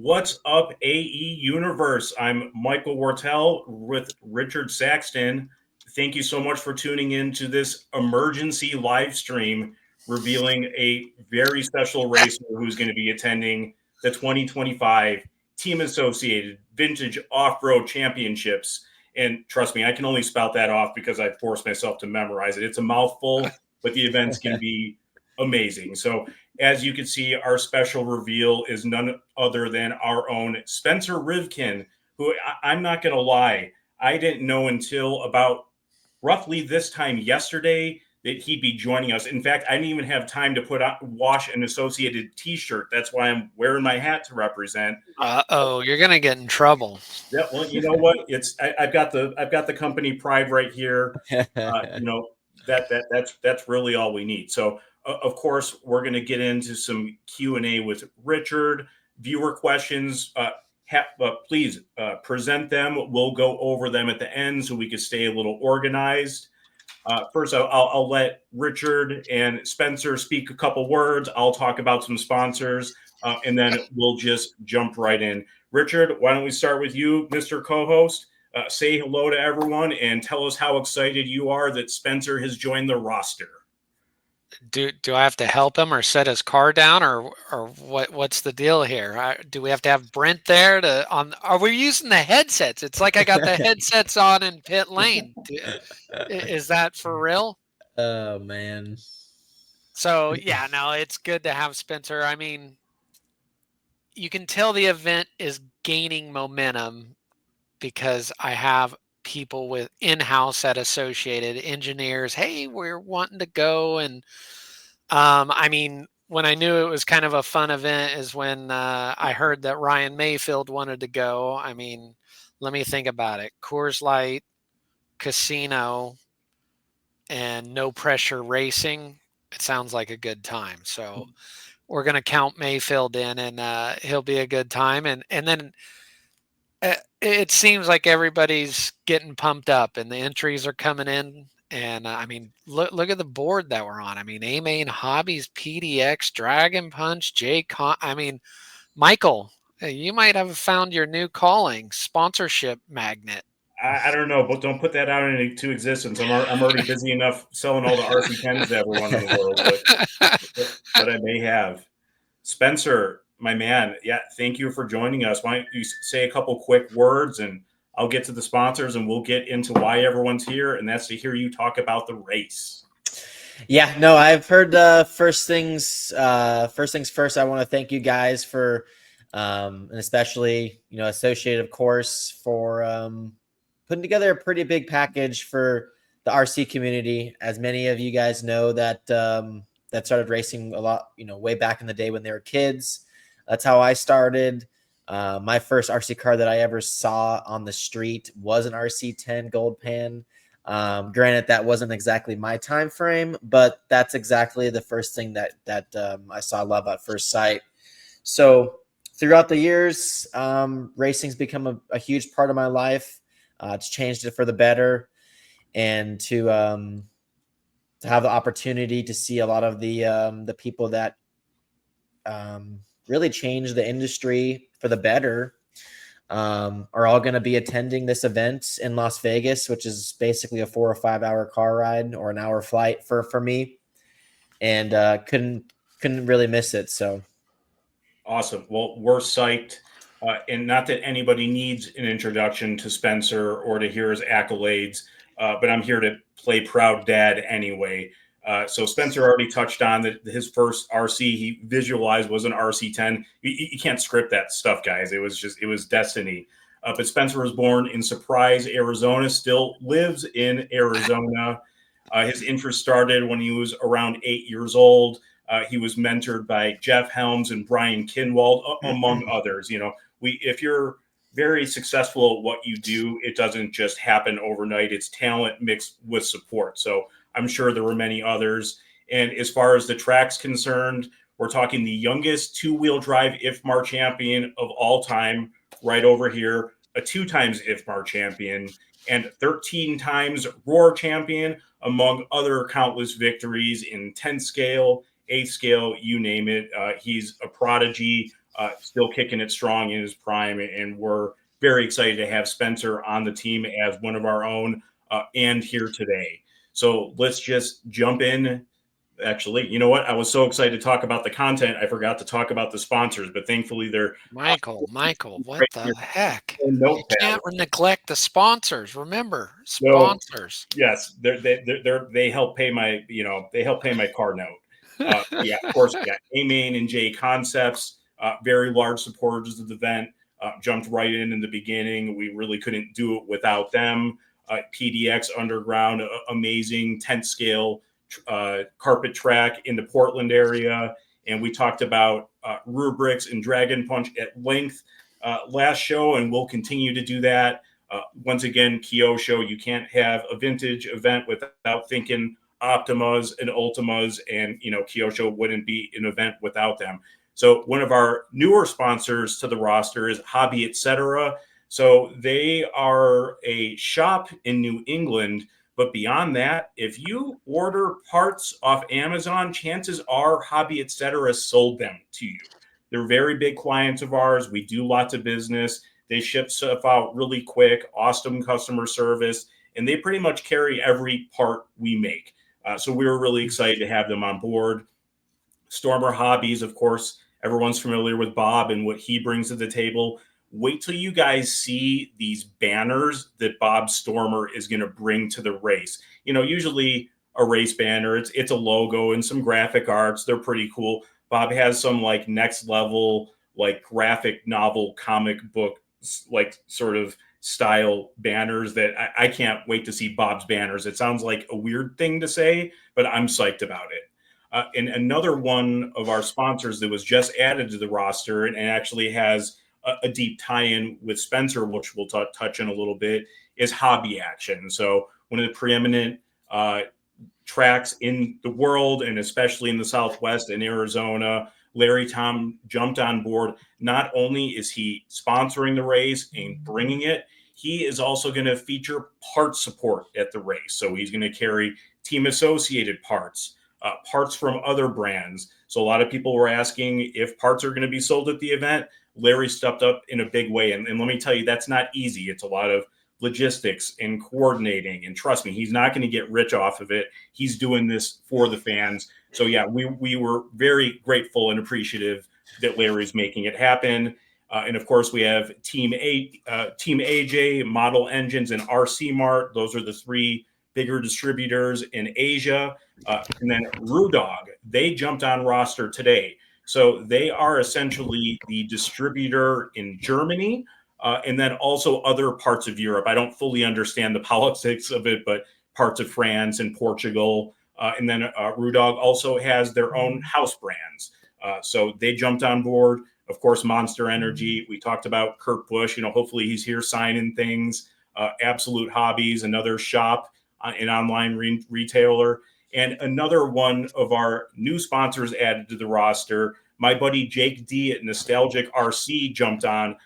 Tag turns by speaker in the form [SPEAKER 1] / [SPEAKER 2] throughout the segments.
[SPEAKER 1] What's up, AE Universe? I'm Michael Wartell with Richard Saxton. Thank you so much for tuning in to this emergency live stream revealing a very special racer who's going to be attending the 2025 Team Associated Vintage Off-Road Championships. And trust me, I can only spout that off because I forced myself to memorize it. It's a mouthful, but the events can be amazing. So as you can see, our special reveal is none other than our own Spencer Rivkin, who I'm not going to lie, I didn't know until about roughly this time yesterday that he'd be joining us. In fact, I didn't even have time to wash an associated T-shirt. That's why I'm wearing my hat to represent.
[SPEAKER 2] You're gonna get in trouble.
[SPEAKER 1] Yeah, well, you know what? I've got the company pride right here. That's really all we need. So of course we're going to get into some Q&A with Richard. Viewer questions, please present them. We'll go over them at the end so we can stay a little organized. First, I'll let Richard and Spencer speak a couple words. I'll talk about some sponsors, and then we'll just jump right in. Richard, why don't we start with you, Mr. Co-host? Say hello to everyone and tell us how excited you are that Spencer has joined the roster.
[SPEAKER 2] Do I have to help him or set his car down or what's the deal here? Do we have to have Brent there are we using the headsets? It's like I got the headsets on in pit lane. Is that for real?
[SPEAKER 3] Oh man.
[SPEAKER 2] So yeah, no, it's good to have Spencer. I mean, you can tell the event is gaining momentum because I have people with in-house at Associated engineers. Hey, we're wanting to go. And I mean, when I knew it was kind of a fun event is when I heard that Ryan Mayfield wanted to go. I mean, let me think about it. Coors Light, casino, and no pressure racing. It sounds like a good time. So we're going to count Mayfield in, and he'll be a good time. And then it seems like everybody's getting pumped up and the entries are coming in. And I mean, look at the board that we're on. I mean, A-Main Hobbies, PDX, Dragon Punch, I mean, Michael, you might have found your new calling, sponsorship magnet.
[SPEAKER 1] I don't know, but don't put that out into existence. I'm already busy enough selling all the RC10s to everyone in the world, but I may have. Spencer, my man, yeah, thank you for joining us. Why don't you say a couple quick words, and I'll get to the sponsors, and we'll get into why everyone's here, and that's to hear you talk about the race.
[SPEAKER 3] Yeah, no, I've heard first things first. I want to thank you guys for, and especially Associated, of course, for putting together a pretty big package for the RC community. As many of you guys know, that started racing a lot, way back in the day when they were kids. That's how I started. My first RC car that I ever saw on the street was an RC10 Gold Pan. Granted, that wasn't exactly my time frame, but that's exactly the first thing that I saw love at first sight. So throughout the years, racing's become a huge part of my life. It's changed it for the better, and to have the opportunity to see a lot of the people that really changed the industry for the better are all going to be attending this event in Las Vegas, which is basically a 4 or 5 hour car ride or an hour flight for me, and couldn't really miss it. So
[SPEAKER 1] awesome. Well, we're psyched. And not that anybody needs an introduction to Spencer or to hear his accolades, but I'm here to play proud dad anyway. So Spencer already touched on that his first RC he visualized was an RC10. You can't script that stuff, guys. It was destiny. But Spencer was born in Surprise, Arizona, still lives in Arizona. His interest started when he was around 8 years old. He was mentored by Jeff Helms and Brian Kinwald, among others. If you're very successful at what you do, it doesn't just happen overnight. It's talent mixed with support. So I'm sure there were many others. And as far as the track's concerned, we're talking the youngest two-wheel drive IFMAR champion of all time, right over here, a 2 times IFMAR champion, and 13 times Roar champion, among other countless victories in 10 scale, 8 scale, you name it. He's a prodigy. still kicking it strong in his prime, and we're very excited to have Spencer on the team as one of our own and here today. So let's just jump in. Actually, you know what? I was so excited to talk about the content, I forgot to talk about the sponsors, but thankfully they're
[SPEAKER 2] Michael, what
[SPEAKER 1] right
[SPEAKER 2] the
[SPEAKER 1] here
[SPEAKER 2] heck?
[SPEAKER 1] in
[SPEAKER 2] You
[SPEAKER 1] notepad.
[SPEAKER 2] can't neglect the sponsors. Remember,
[SPEAKER 1] So
[SPEAKER 2] sponsors.
[SPEAKER 1] yes, they help pay my they help pay my car note. Yeah, of course, we got A Main and J Concepts, very large supporters of the event. Jumped right in the beginning. We really couldn't do it without them. PDX Underground, amazing tent scale carpet track in the Portland area, and we talked about rubrics and Dragon Punch at length last show, and we'll continue to do that. Once again, Kyosho, you can't have a vintage event without thinking Optimas and Ultimas, and Kyosho wouldn't be an event without them. So one of our newer sponsors to the roster is Hobby Etc. So they are a shop in New England, but beyond that, if you order parts off Amazon, chances are Hobby Etc. sold them to you. They're very big clients of ours. We do lots of business. They ship stuff out really quick, awesome customer service, and they pretty much carry every part we make. So we were really excited to have them on board. Stormer Hobbies, of course, everyone's familiar with Bob and what he brings to the table. Wait till you guys see these banners that Bob Stormer is going to bring to the race. Usually a race banner, it's a logo and some graphic arts. They're pretty cool. Bob has some like next level, like graphic novel, comic book, like sort of style banners that I can't wait to see Bob's banners. It sounds like a weird thing to say, but I'm psyched about it. And another one of our sponsors that was just added to the roster and actually has a deep tie-in with Spencer, which we'll touch on a little bit, is Hobby Action. So one of the preeminent tracks in the world, and especially in the Southwest and Arizona. Larry Tom jumped on board. Not only is he sponsoring the race and bringing it, he is also going to feature parts support at the race. So he's going to carry team associated parts, parts from other brands. So a lot of people were asking if parts are going to be sold at the event. Larry stepped up in a big way. And let me tell you, that's not easy. It's a lot of logistics and coordinating. And trust me, he's not going to get rich off of it. He's doing this for the fans. So yeah, we were very grateful and appreciative that Larry's making it happen. And of course, we have Team AJ, Model Engines, and RC Mart. Those are the three bigger distributors in Asia. And then Rudog, they jumped on roster today. So they are essentially the distributor in Germany, and then also other parts of Europe. I don't fully understand the politics of it, but parts of France and Portugal. And then Rudog also has their own house brands. So they jumped on board. Of course, Monster Energy. We talked about Kurt Busch. Hopefully he's here signing things. Absolute Hobbies, another shop, an online retailer. And another one of our new sponsors added to the roster, my buddy Jake D at Nostalgic RC jumped on.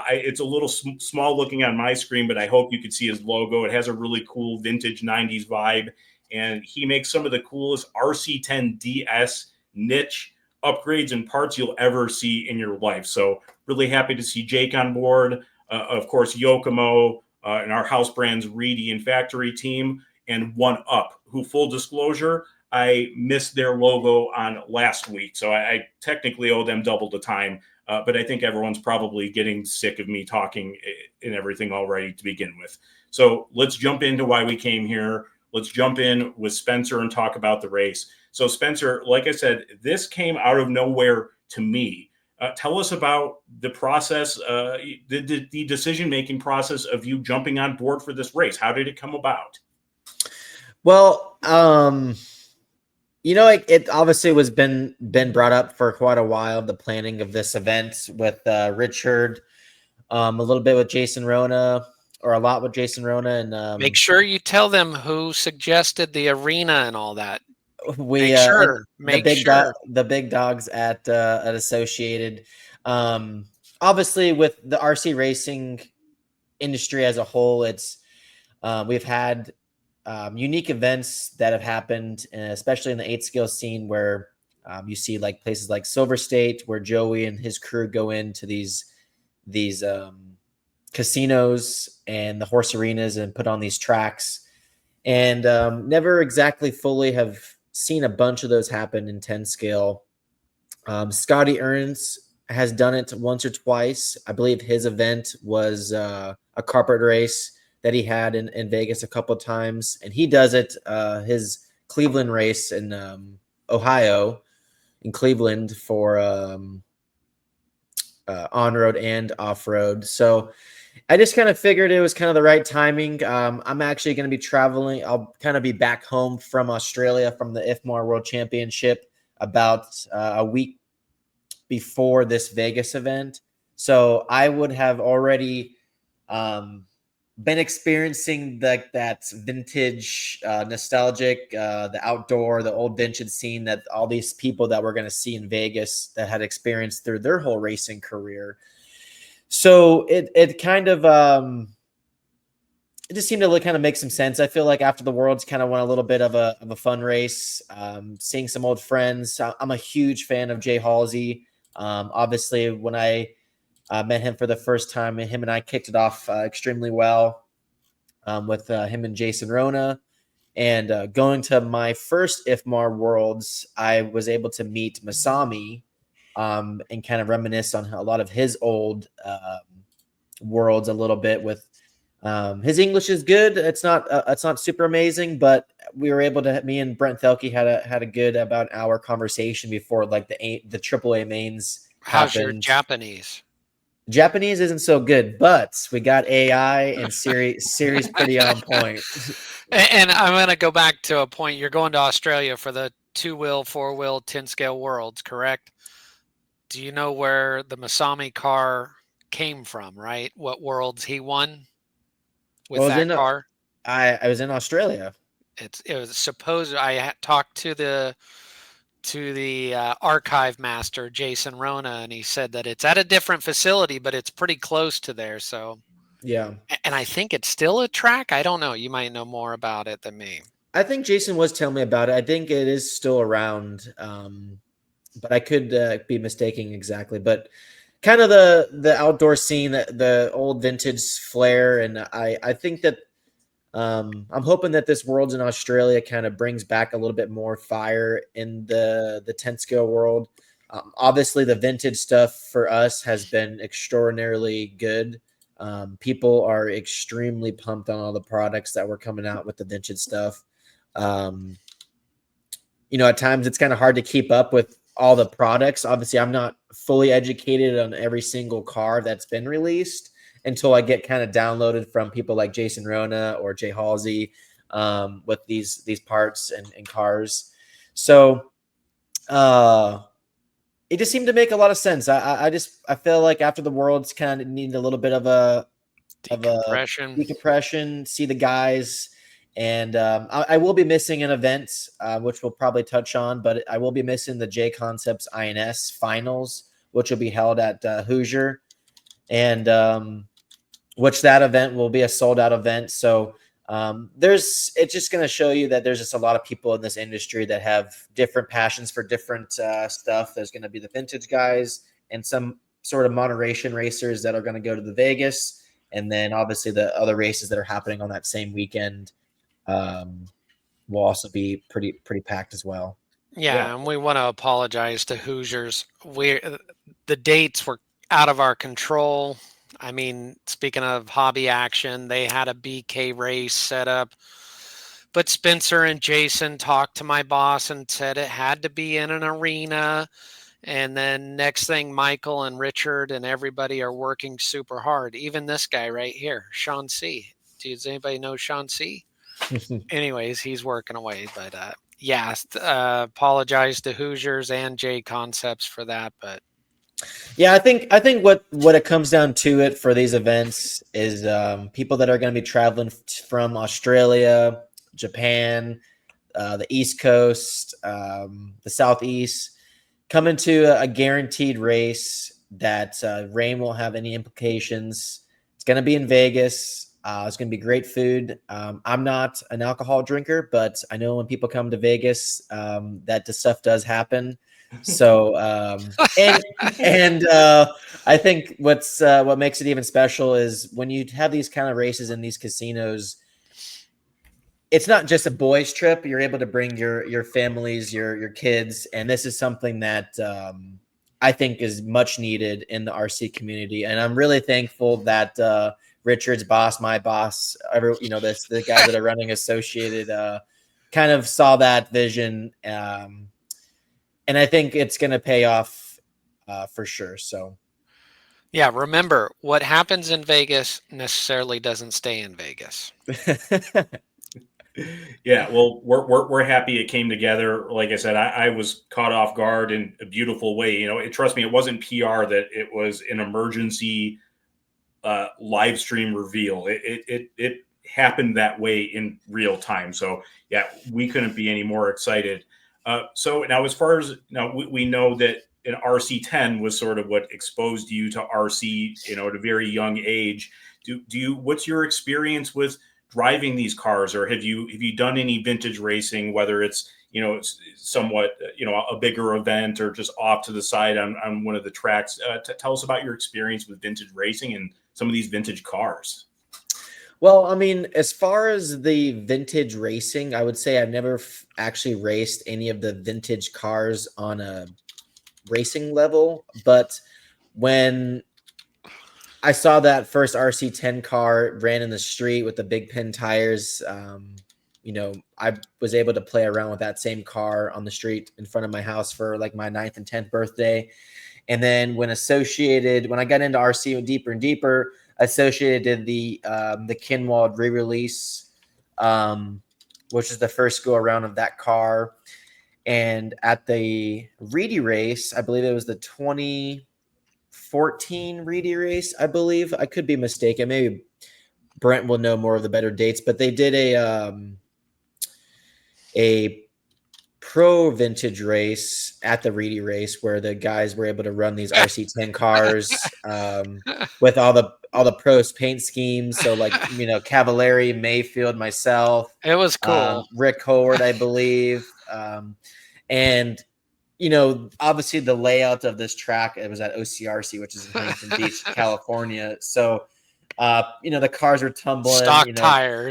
[SPEAKER 1] It's a little small looking on my screen, but I hope you could see his logo. It has a really cool vintage 90s vibe. And he makes some of the coolest RC10DS niche upgrades and parts you'll ever see in your life. So really happy to see Jake on board. Of course, Yokomo and our house brands, Reedy and Factory Team, and One Up, who, full disclosure, I missed their logo on last week. So I technically owe them double the time. But I think everyone's probably getting sick of me talking and everything already to begin with. So let's jump into why we came here. Let's jump in with Spencer and talk about the race. So Spencer, like I said, this came out of nowhere to me. Tell us about the process, the decision-making process of you jumping on board for this race. How did it come about?
[SPEAKER 3] Well, it obviously was been brought up for quite a while, the planning of this event with Richard, a little bit with Jason Rona, or a lot with Jason Rona, and
[SPEAKER 2] make sure you tell them who suggested the arena and all that.
[SPEAKER 3] We the big dogs at Associated. Obviously, with the RC racing industry as a whole, it's we've had unique events that have happened, especially in the 8 scale scene, where You see like places like Silver State where Joey and his crew go into these casinos and the horse arenas and put on these tracks, and never exactly fully have seen a bunch of those happen in 10 scale. Scotty Earns has done it once or twice. I believe his event was a carpet race that he had in Vegas a couple of times, and he does it his Cleveland race in Ohio, in Cleveland, for on-road and off-road. So I just kind of figured it was kind of the right timing. I'm actually going to be traveling. I'll kind of be back home from Australia from the IFMAR World Championship about a week before this Vegas event. So I would have already been experiencing that vintage, nostalgic, the outdoor, the old vintage scene that all these people that we're going to see in Vegas that had experienced through their whole racing career. So it kind of it just seemed to kind of make some sense. I feel like after the Worlds, kind of went a little bit of a fun race, seeing some old friends. I'm a huge fan of Jay Halsey. Obviously, when I met him for the first time, and him and I kicked it off extremely well with him and Jason Rona. And going to my first IFMAR Worlds, I was able to meet Masami and kind of reminisce on a lot of his old Worlds a little bit. With his English is good. It's not super amazing, but we were able to. Me and Brent Thelke had a good about an hour conversation before like the AAA mains.
[SPEAKER 2] How's your
[SPEAKER 3] happened.
[SPEAKER 2] Japanese?
[SPEAKER 3] Japanese isn't so good, but we got AI and Siri's pretty on point.
[SPEAKER 2] And I'm going to go back to a point. You're going to Australia for the 2-wheel, 4-wheel, 10 scale Worlds, correct? Do you know where the Masami car came from, right? What Worlds he won with that car?
[SPEAKER 3] I was in Australia.
[SPEAKER 2] It was supposed. I talked to the archive master, Jason Rona, and he said that it's at a different facility, but it's pretty close to there. So
[SPEAKER 3] yeah,
[SPEAKER 2] and I think it's still a track. I don't know. You might know more about it than me.
[SPEAKER 3] I think Jason was telling me about it. I think it is still around, but I could be mistaking exactly. But kind of the outdoor scene, the old vintage flair, and I think that I'm hoping that this Worlds in Australia kind of brings back a little bit more fire in the 10 scale world. Obviously, the vintage stuff for us has been extraordinarily good. People are extremely pumped on all the products that were coming out with the vintage stuff. At times it's kind of hard to keep up with all the products. Obviously, I'm not fully educated on every single car that's been released until I get kind of downloaded from people like Jason Rona or Jay Halsey with these parts and cars. So it just seemed to make a lot of sense. I feel like after the Worlds kind of need a little bit of a decompression, see the guys. And I will be missing an event, which we'll probably touch on, but I will be missing the J Concepts INS finals, which will be held at Hoosier. And which that event will be a sold out event. So it's just going to show you that there's just a lot of people in this industry that have different passions for different stuff. There's going to be the vintage guys and some sort of moderation racers that are going to go to the Vegas. And then obviously the other races that are happening on that same weekend will also be pretty packed as well.
[SPEAKER 2] Yeah, and we want to apologize to Hoosiers. The dates were out of our control. I mean, speaking of hobby action, they had a BK race set up, but Spencer and Jason talked to my boss and said it had to be in an arena. And then next thing, Michael and Richard and everybody are working super hard. Even this guy right here, Sean C. Does anybody know Sean C? Anyways, he's working away. But apologize to Hoosiers and J Concepts for that. But
[SPEAKER 3] yeah, I think what it comes down to it for these events is people that are going to be traveling from Australia, Japan, the East Coast, the Southeast, coming to a guaranteed race that rain won't have any implications. It's going to be in Vegas. It's going to be great food. I'm not an alcohol drinker, but I know when people come to Vegas, that the stuff does happen. So and I think what makes it even special is when you have these kind of races in these casinos, it's not just a boys trip. You're able to bring your families, your kids, and this is something that I think is much needed in the RC community. And I'm really thankful that Richard's boss, my boss, the guys that are running Associated, kind of saw that vision, and I think it's going to pay off for sure. So.
[SPEAKER 2] Yeah, remember, what happens in Vegas necessarily doesn't stay in Vegas.
[SPEAKER 1] Yeah, well, we're happy it came together. Like I said, I was caught off guard in a beautiful way. Trust me, it wasn't PR, that it was an emergency live stream reveal. It happened that way in real time. So yeah, we couldn't be any more excited. So now, as far as now, we know that an RC10 was sort of what exposed you to RC, at a very young age. What's your experience with driving these cars, or have you done any vintage racing, whether it's it's somewhat a bigger event or just off to the side on one of the tracks? Tell us about your experience with vintage racing and some of these vintage cars.
[SPEAKER 3] Well, I mean, as far as the vintage racing, I would say I've never actually raced any of the vintage cars on a racing level, but when I saw that first RC10 car ran in the street with the big pin tires, I was able to play around with that same car on the street in front of my house for like my 9th and 10th birthday. And then when I got into RC deeper and deeper, Associated did the Kinwald re-release, which is the first go around of that car. And at the Reedy race, I believe it was the 2014 Reedy race, I believe. I could be mistaken. Maybe Brent will know more of the better dates, but they did a pro vintage race at the Reedy race where the guys were able to run these RC10 cars with all the pros paint schemes. So like, Cavallari, Mayfield, myself.
[SPEAKER 2] It was cool.
[SPEAKER 3] Rick Howard, I believe. And obviously the layout of this track, it was at OCRC, which is in Huntington Beach, California. So, the cars were tumbling,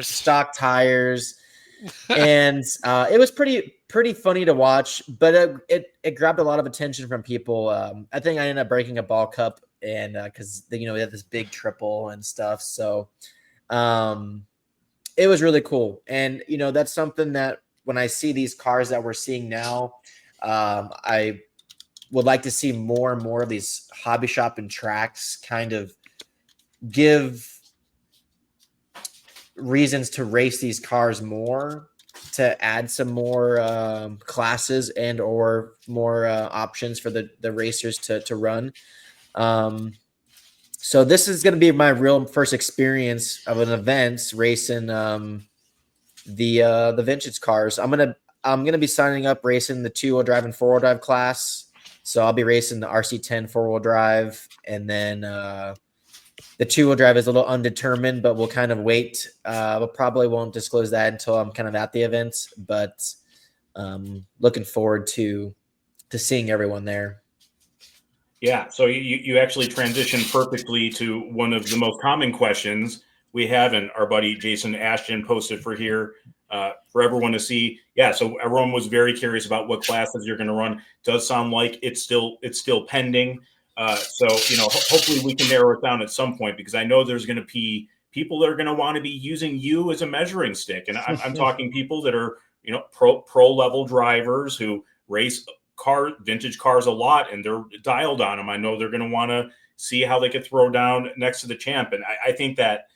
[SPEAKER 3] stock tires, and it was pretty funny to watch, but it grabbed a lot of attention from people. I think I ended up breaking a ball cup, and because they had this big triple and stuff. So, it was really cool, and that's something that when I see these cars that we're seeing now, I would like to see more and more of these hobby shop and tracks kind of give reasons to race these cars more, to add some more classes and or more options for the racers to run. So this is going to be my real first experience of an event racing the vintage cars. I'm gonna be signing up racing the 2-wheel drive and 4-wheel drive class. So I'll be racing the RC10 4-wheel drive, and then the 2-wheel drive is a little undetermined, but we'll kind of wait. We probably won't disclose that until I'm kind of at the event, but looking forward to seeing everyone there.
[SPEAKER 1] Yeah, so you actually transitioned perfectly to one of the most common questions we have, and our buddy Jason Ashton posted for here for everyone to see. Yeah, so everyone was very curious about what classes you're going to run. Does sound like it's still pending. So hopefully we can narrow it down at some point, because I know there's going to be people that are going to want to be using you as a measuring stick, and I'm talking people that are pro level drivers who race vintage cars a lot, and they're dialed on them. I know they're going to want to see how they could throw down next to the champ, and I think that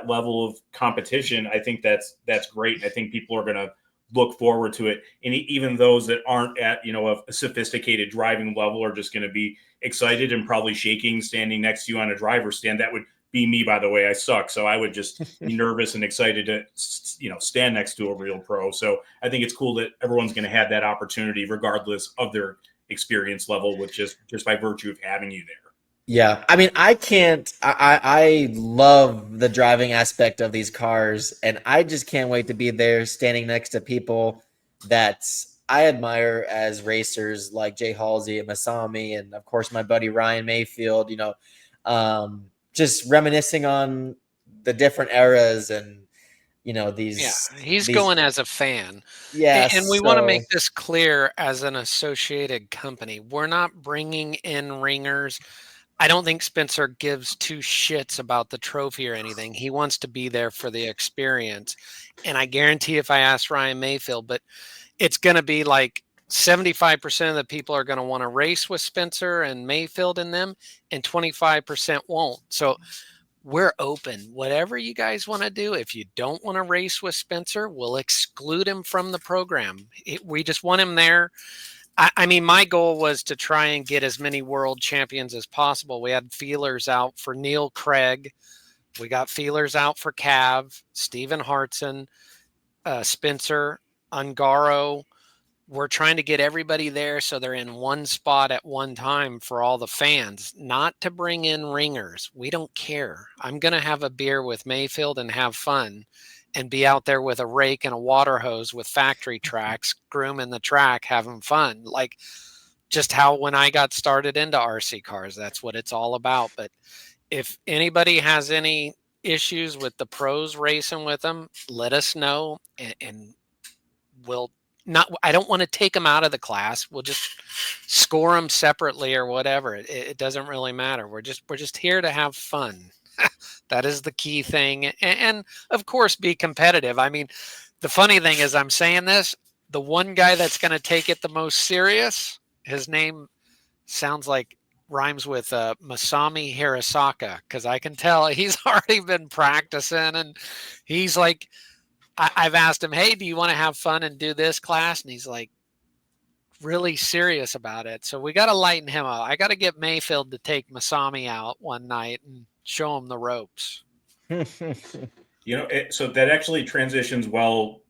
[SPEAKER 1] level of competition, I think that's great. And I think people are going to look forward to it. And even those that aren't at, a sophisticated driving level are just going to be excited and probably shaking, standing next to you on a driver's stand. That would be me, by the way. I suck. So I would just be nervous and excited to, stand next to a real pro. So I think it's cool that everyone's going to have that opportunity regardless of their experience level, with just by virtue of having you there.
[SPEAKER 3] Yeah, I mean, I love the driving aspect of these cars, and I just can't wait to be there standing next to people that I admire as racers like Jay Halsey and Masami, and of course my buddy Ryan Mayfield. Just reminiscing on the different eras and
[SPEAKER 2] Yeah,
[SPEAKER 3] these
[SPEAKER 2] he's going as a fan. And
[SPEAKER 3] yes.
[SPEAKER 2] we want to make
[SPEAKER 3] So
[SPEAKER 2] this clear as an associated company. We're not bringing in ringers. I don't think Spencer gives two shits about the trophy or anything. He wants to be there for the experience. And I guarantee if I ask Ryan Mayfield, but it's going to be like 75% of the people are going to want to race with Spencer and Mayfield in them, and 25% won't. So we're open. Whatever you guys want to do. If you don't want to race with Spencer, we'll exclude him from the program. We just want him there. I mean, my goal was to try and get as many world champions as possible. We had feelers out for Neil Craig. We got feelers out for Cav, Stephen Hartson, Spencer, Ungaro. We're trying to get everybody there so they're in one spot at one time for all the fans, not to bring in ringers. We don't care. I'm going to have a beer with Mayfield and have fun and be out there with a rake and a water hose with factory tracks, grooming the track, having fun. Like just how when I got started into RC cars, that's what it's all about. But if anybody has any issues with the pros racing with them, let us know and we'll not. I don't want to take them out of the class. We'll just score them separately or whatever. It doesn't really matter. We're just here to have fun. That is the key thing, and of course be competitive. I mean, the funny thing is I'm saying this, the one guy that's going to take it the most serious, his name sounds like rhymes with Masami Hirasaka, because I can tell he's already been practicing and he's like, I've asked him, hey, do you want to have fun and do this class? And he's like really serious about it. So we got to lighten him up. I got to get Mayfield to take Masami out one night and show him the ropes.
[SPEAKER 1] So that actually transitions well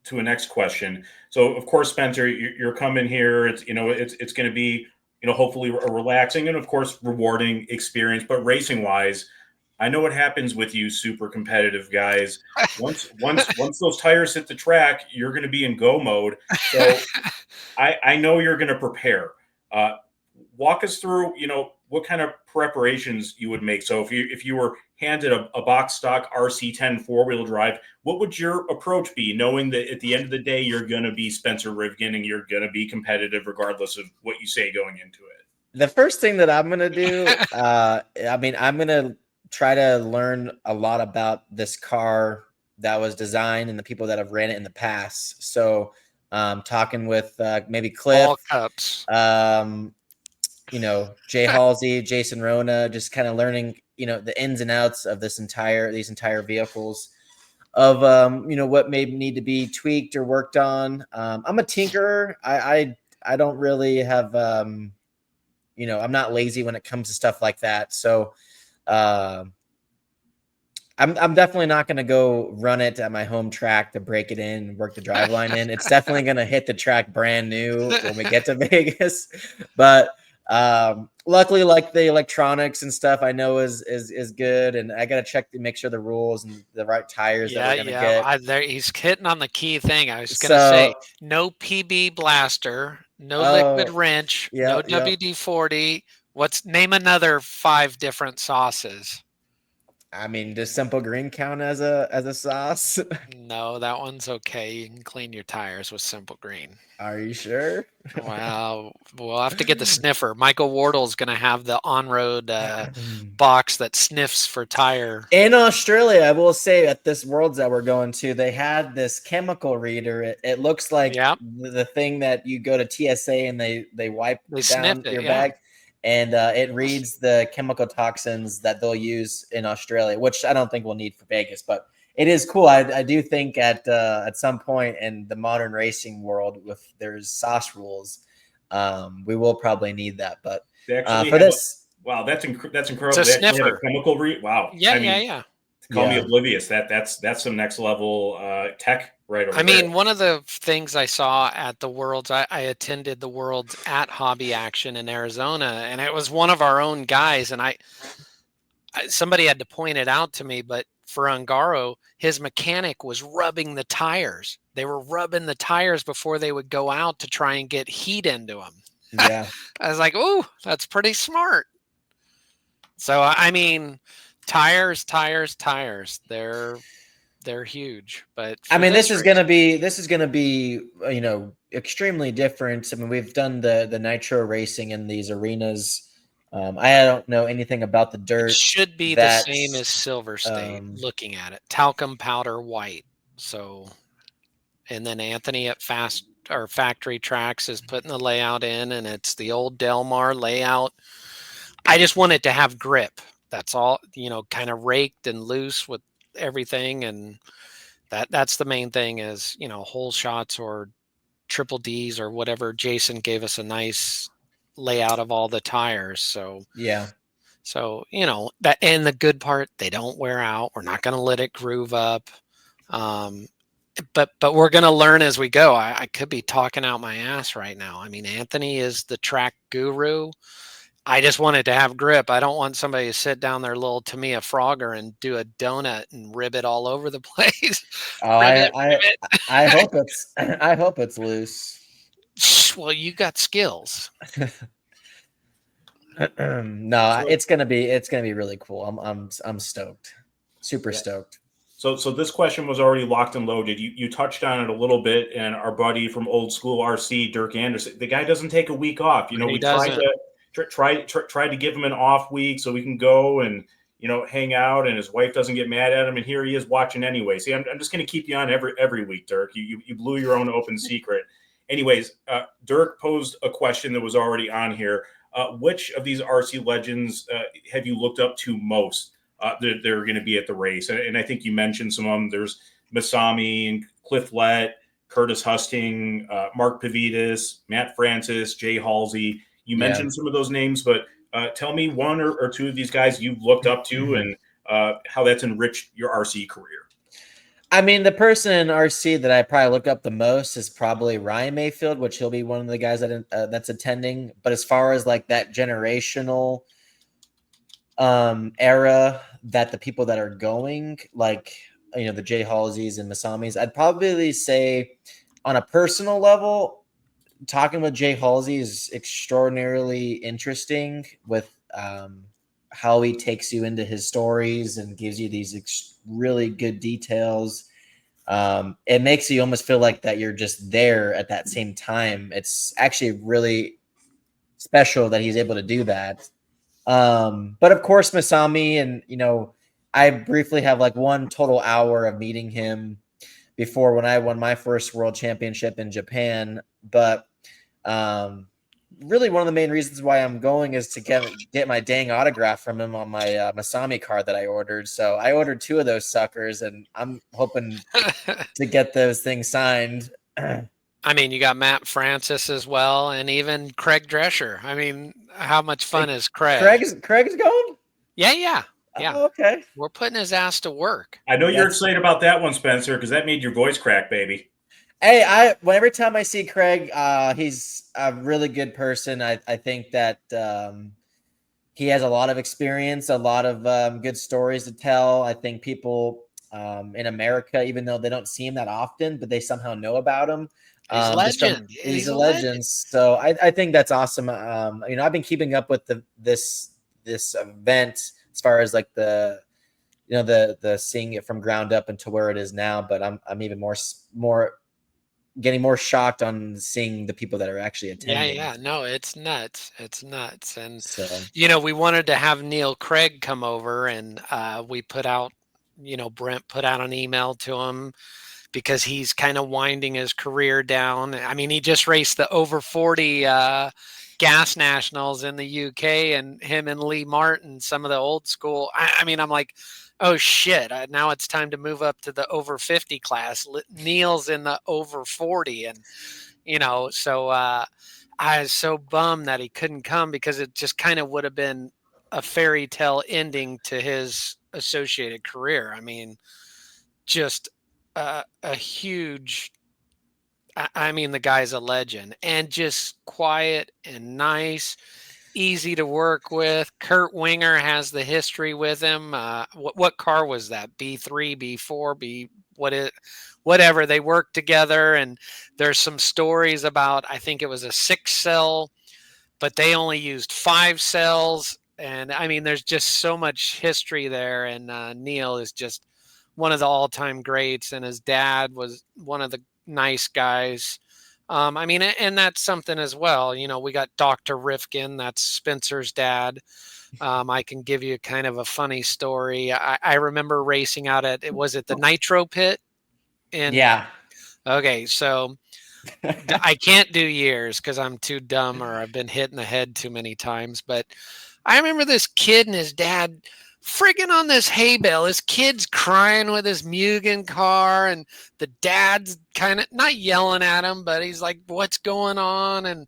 [SPEAKER 1] to a next question. So of course, Spencer, you're coming here. It's going to be hopefully a relaxing and of course rewarding experience. But racing wise, I know what happens with you super competitive guys. Once those tires hit the track, you're going to be in go mode. So I know you're going to prepare. Walk us through, what kind of preparations you would make. So if you were handed a box stock RC10 4-wheel drive, what would your approach be, knowing that at the end of the day, you're going to be Spencer Rivkin and you're going to be competitive regardless of what you say going into it?
[SPEAKER 3] The first thing that I'm going to do, I'm going to try to learn a lot about this car that was designed and the people that have ran it in the past. So talking with maybe Cliff,
[SPEAKER 2] all cups,
[SPEAKER 3] Jay Halsey, Jason Rona, just kind of learning, the ins and outs of these entire vehicles, of what may need to be tweaked or worked on. I'm a tinkerer. I don't really have I'm not lazy when it comes to stuff like that. So I'm definitely not going to go run it at my home track to break it in and work the driveline in. It's definitely going to hit the track brand new when we get to Vegas. But luckily, like the electronics and stuff, I know is good, and I got to check to make sure the rules and the right tires that we're going to get.
[SPEAKER 2] He's hitting on the key thing. I was going to say no PB blaster, no liquid wrench, no WD-40. Name another 5 different sauces.
[SPEAKER 3] I mean, does Simple Green count as a sauce?
[SPEAKER 2] No, that one's okay. You can clean your tires with Simple Green.
[SPEAKER 3] Are you sure?
[SPEAKER 2] Well, we'll have to get the sniffer. Michael Wardle's going to have the on-road box that sniffs for tire.
[SPEAKER 3] In Australia, I will say at this Worlds that we're going to, they had this chemical reader. It looks like the thing that you go to TSA and they wipe down your bag. And it reads the chemical toxins that they'll use in Australia, which I don't think we'll need for Vegas, but it is cool. I do think at some point in the modern racing world, with there's sauce rules, we will probably need that. But for this,
[SPEAKER 1] wow, that's incredible.
[SPEAKER 2] It's a sniffer.
[SPEAKER 1] Chemical read. Wow.
[SPEAKER 2] Yeah.
[SPEAKER 1] Call me oblivious. That's some next level tech right over there.
[SPEAKER 2] One of the things I saw at the Worlds, I attended the Worlds at Hobby Action in Arizona, and it was one of our own guys, and somebody had to point it out to me, but for Ungaro, his mechanic was rubbing the tires. They were rubbing the tires before they would go out to try and get heat into them.
[SPEAKER 3] Yeah.
[SPEAKER 2] I was like, "Ooh, that's pretty smart." So I mean, tires. They're huge. But
[SPEAKER 3] I
[SPEAKER 2] for
[SPEAKER 3] mean,
[SPEAKER 2] this
[SPEAKER 3] this is
[SPEAKER 2] race,
[SPEAKER 3] gonna be extremely different. I mean, we've done the nitro racing in these arenas. I don't know anything about the
[SPEAKER 2] it
[SPEAKER 3] dirt.
[SPEAKER 2] should be the same as Silver State. Looking at it, talcum powder white. So, and then Anthony at Factory Tracks is putting the layout in, and it's the old Delmar layout. I just want it to have grip. That's all, kind of raked and loose with everything, and that's the main thing is, hole shots or triple Ds or whatever. Jason gave us a nice layout of all the tires.
[SPEAKER 3] Yeah.
[SPEAKER 2] So, that, and the good part, they don't wear out. We're not going to let it groove up. But we're going to learn as we go. I could be talking out my ass right now. I mean, Anthony is the track guru. I just wanted to have grip. I don't want somebody to sit down their little Tamiya Frogger and do a donut and rib it all over the place.
[SPEAKER 3] Oh,
[SPEAKER 2] Ribbit.
[SPEAKER 3] I hope it's I hope it's loose.
[SPEAKER 2] Well, you got skills.
[SPEAKER 3] No, it's gonna be really cool. I'm stoked, super stoked.
[SPEAKER 1] So this question was already locked and loaded. You touched on it a little bit, and our buddy from old school RC, Dirk Anderson, the guy doesn't take a week off. We tried to give him an off week so we can go and hang out, and his wife doesn't get mad at him, and here he is watching anyway. See, I'm just going to keep you on every week, Dirk. You blew your own open secret. Anyways, Dirk posed a question that was already on here. Which of these RC legends have you looked up to most? They're going to be at the race. And I think you mentioned some of them. There's Masami and Cliff Lett, Curtis Husting, Mark Pavidis, Matt Francis, Jay Halsey. You mentioned some of those names, but tell me one or two of these guys you've looked up to and how that's enriched your RC career.
[SPEAKER 3] I mean, the person in RC that I probably look up the most is probably Ryan Mayfield, which he'll be one of the guys that's attending. But as far as like that generational era that the people that are going, like the Jay Halseys and Masamis, I'd probably say on a personal level, talking with Jay Halsey is extraordinarily interesting with how he takes you into his stories and gives you these really good details. It makes you almost feel like that you're just there at that same time. It's actually really special that he's able to do that. But of course, Masami, and I briefly have like one total hour of meeting him before when I won my first world championship in Japan. But really one of the main reasons why I'm going is to get my dang autograph from him on my Masami card that I ordered. So I ordered 2 of those suckers, and I'm hoping to get those things signed.
[SPEAKER 2] I mean, you got Matt Francis as well, and even Craig Drescher. I mean, how much fun is Craig?
[SPEAKER 3] Craig's going?
[SPEAKER 2] Yeah.
[SPEAKER 3] Oh, okay.
[SPEAKER 2] We're putting his ass to work.
[SPEAKER 1] I know you're excited about that one, Spencer, because that made your voice crack, baby.
[SPEAKER 3] Hey, every time I see Craig, he's a really good person. I think that he has a lot of experience, a lot of good stories to tell. I think people in America, even though they don't see him that often, but they somehow know about him.
[SPEAKER 2] He's a legend.
[SPEAKER 3] He's a legend. So I think that's awesome. I've been keeping up with this event as far as like the seeing it from ground up into where it is now. But I'm even more getting more shocked on seeing the people that are actually attending.
[SPEAKER 2] Yeah. No, it's nuts. And
[SPEAKER 3] so,
[SPEAKER 2] we wanted to have Neil Craig come over, and we put out, Brent put out an email to him because he's kind of winding his career down. I mean, he just raced the over 40 gas nationals in the UK, and him and Lee Martin, some of the old school. I mean, I'm like, oh shit, now it's time to move up to the over 50 class. Neil's in the over 40. And, so I was so bummed that he couldn't come because it just kind of would have been a fairy tale ending to his associated career. I mean, just a huge, I mean, the guy's a legend, and just quiet and nice. easy to work with. Kurt Winger has the history with him. What car was that? B3, B4, whatever. They worked together, and there's some stories about, I think it was a 6-cell, but they only used 5 cells. And I mean, there's just so much history there. And Neil is just one of the all-time greats, and his dad was one of the nice guys. I mean, and that's something as well. You know, we got Dr. Rivkin, that's Spencer's dad. I can give you kind of a funny story. I remember racing out at, was it the Nitro Pit?
[SPEAKER 3] Yeah.
[SPEAKER 2] Okay, so I can't do years because I'm too dumb or I've been hit in the head too many times. But I remember this kid and his dad friggin' on this hay bale. His kid's crying with his Mugen car, and the dad's kind of not yelling at him, but he's like, "What's going on?" And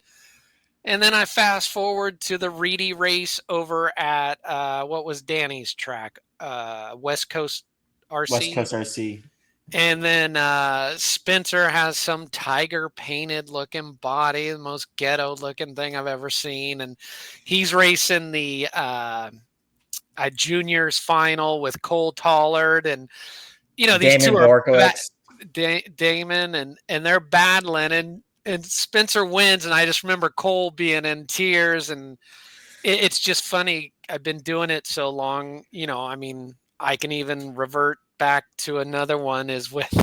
[SPEAKER 2] then I fast forward to the Reedy race over at what was Danny's track, West Coast RC.
[SPEAKER 3] West Coast RC.
[SPEAKER 2] And then Spencer has some tiger painted looking body, the most ghetto looking thing I've ever seen. And he's racing the juniors final with Cole Tollard. And, you know, these
[SPEAKER 3] Damon
[SPEAKER 2] two are
[SPEAKER 3] Borkowitz.
[SPEAKER 2] Damon, and they're battling. And Spencer wins. And I just remember Cole being in tears. And it's just funny. I've been doing it so long, you know, I mean, I can even revert back to another one is with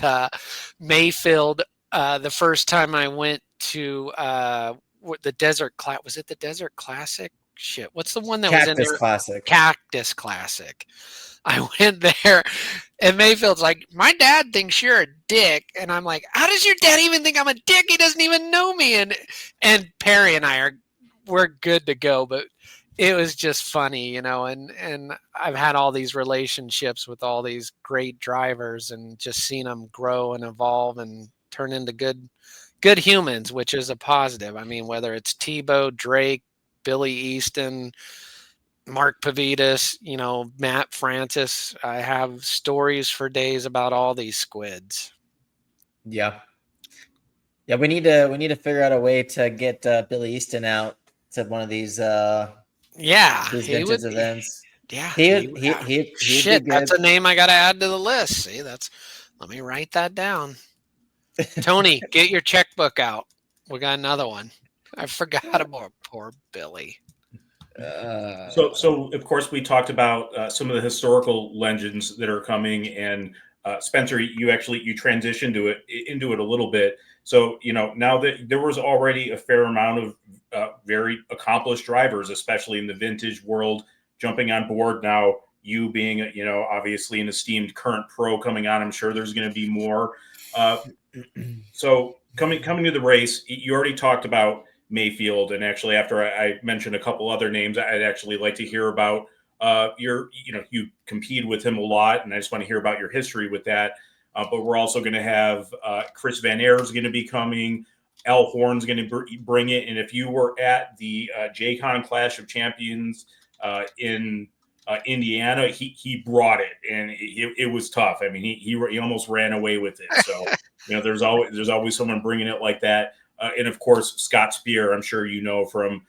[SPEAKER 2] Mayfield. The first time I went to the Desert was it the Desert Classic? Shit, what's the one that was in there?
[SPEAKER 3] Classic.
[SPEAKER 2] Cactus Classic. I went there, and Mayfield's like, "My dad thinks you're a dick," and I'm like, "How does your dad even think I'm a dick? He doesn't even know me." And Perry and we're good to go, but it was just funny, you know, and I've had all these relationships with all these great drivers and just seen them grow and evolve and turn into good humans, which is a positive. I mean, whether it's Tebow, Drake, Billy Easton, Mark Pavidis, you know, Matt Francis, I have stories for days about all these squids.
[SPEAKER 3] Yeah. Yeah, we need to figure out a way to get Billy Easton out to one of these these vintage events.
[SPEAKER 2] Yeah.
[SPEAKER 3] He'd
[SPEAKER 2] Shit,
[SPEAKER 3] be good.
[SPEAKER 2] that's a name I got to add to the list. See, let me write that down. Tony, get your checkbook out. We got another one. I forgot about poor Billy.
[SPEAKER 1] So of course we talked about some of the historical legends that are coming, and Spencer, you transitioned into it a little bit. So, you know, now that there was already a fair amount of very accomplished drivers, especially in the vintage world, jumping on board. Now, you being, you know, obviously an esteemed current pro coming on, I'm sure there's going to be more. So coming to the race, you already talked about Mayfield, and actually, after I mentioned a couple other names, I'd actually like to hear about you compete with him a lot, and I just want to hear about your history with that. But we're also going to have Chris Van Air is going to be coming. Al Horn's going to bring it. And if you were at the JCon Clash of Champions in Indiana, he brought it, and it was tough. I mean, he almost ran away with it. So you know, there's always someone bringing it like that. And of course, Scott Spear, I'm sure you know from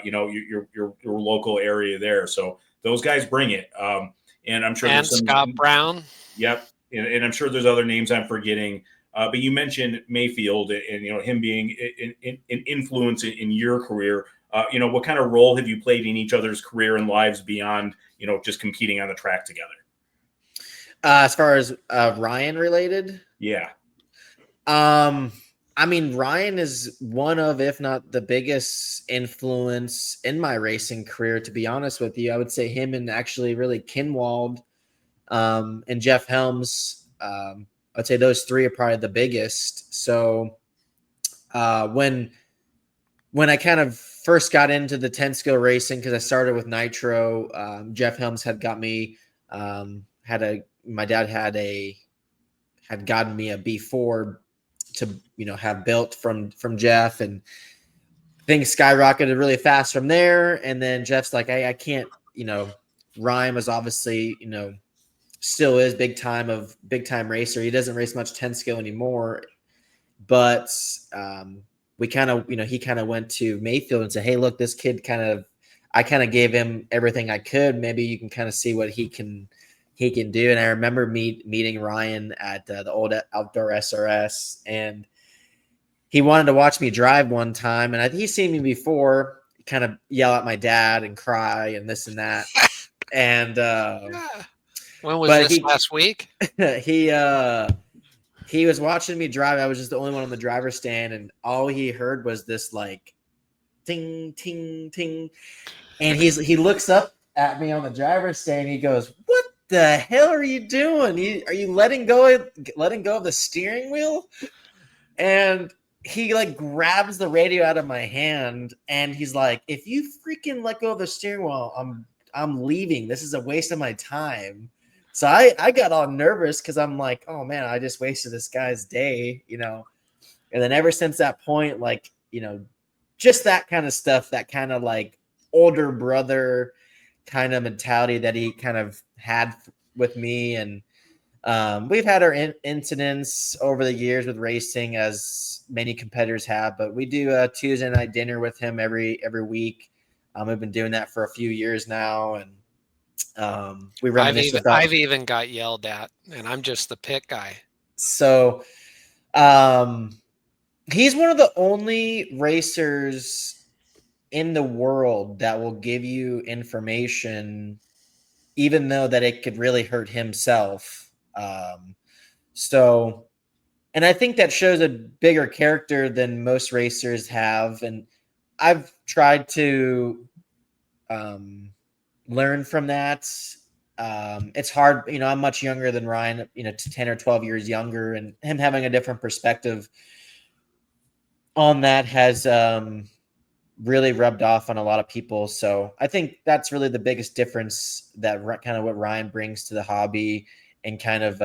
[SPEAKER 1] your local area there. So those guys bring it. And I'm sure there's
[SPEAKER 2] Scott Brown.
[SPEAKER 1] Yep. And I'm sure there's other names I'm forgetting. But you mentioned Mayfield and you know, him being an influence in your career. You know, what kind of role have you played in each other's career and lives beyond, you know, just competing on the track together?
[SPEAKER 3] As far as Ryan related?
[SPEAKER 1] Yeah.
[SPEAKER 3] I mean, Ryan is one of, if not the biggest influence in my racing career, to be honest with you. I would say him and actually really Kinwald and Jeff Helms. I'd say those three are probably the biggest. So when I kind of first got into the 10 skill racing, because I started with Nitro, Jeff Helms had got me, my dad had gotten me a B4 to, you know, have built from Jeff, and things skyrocketed really fast from there. And then Jeff's like, I can't, you know, Ryan was obviously, you know, still is big time racer. He doesn't race much 10 skill anymore, but we kind of, you know, he kind of went to Mayfield and said, hey, look, this kid kind of, I kind of gave him everything I could. Maybe you can kind of see what he can do. And I remember meeting Ryan at the old outdoor SRS, and he wanted to watch me drive one time, and he's seen me before kind of yell at my dad and cry and this and that. And
[SPEAKER 2] Yeah. When was
[SPEAKER 3] but
[SPEAKER 2] this, last week?
[SPEAKER 3] he was watching me drive. I was just the only one on the driver's stand, and all he heard was this like ting ting ting. And he looks up at me on the driver's stand. And he goes, "What the hell are you doing? Are you letting go of the steering wheel?" And he like grabs the radio out of my hand, and he's like, "If you freaking let go of the steering wheel, I'm leaving. This is a waste of my time." So I got all nervous because I'm like, "Oh man, I just wasted this guy's day," you know. And then ever since that point, like, you know, just that kind of stuff, that kind of like older brother kind of mentality that he kind of had with me. And we've had our incidents over the years with racing, as many competitors have, but we do a Tuesday night dinner with him every week. We've been doing that for a few years now, and we reminisce about.
[SPEAKER 2] I've even got yelled at, and I'm just the pit guy.
[SPEAKER 3] So, he's one of the only racers in the world that will give you information, even though that it could really hurt himself. So, and I think that shows a bigger character than most racers have. And I've tried to learn from that. It's hard, you know, I'm much younger than Ryan, you know, 10 or 12 years younger, and him having a different perspective on that has really rubbed off on a lot of people. So I think that's really the biggest difference, that kind of what Ryan brings to the hobby, and kind of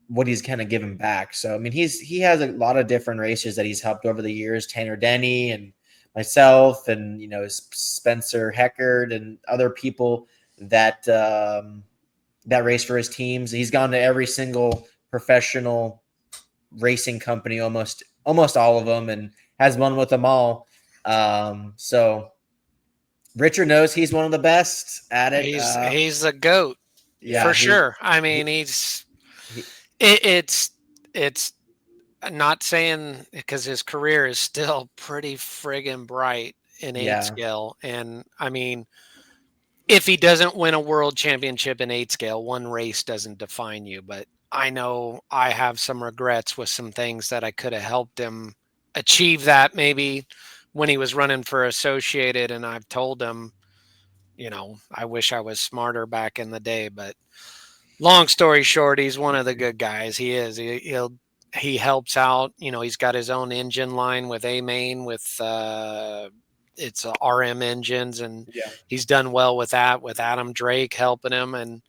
[SPEAKER 3] what he's kind of given back. So I mean, he has a lot of different racers that he's helped over the years, Tanner Denny and myself, and you know, Spencer Heckard and other people that that race for his teams. He's gone to every single professional racing company, almost all of them, and has won with them all. So Richard knows he's one of the best at it.
[SPEAKER 2] He's a goat, yeah, for sure. I mean, it's not saying, because his career is still pretty friggin' bright in 8 scale. And I mean, if he doesn't win a world championship in 8 scale, one race doesn't define you. But I know I have some regrets with some things that I could have helped him achieve that maybe when he was running for Associated. And I've told him, you know, I wish I was smarter back in the day. But long story short, he's one of the good guys. He is. He helps out. You know, he's got his own engine line with A-Main, with it's RM engines, and he's done well with that, with Adam Drake helping him. And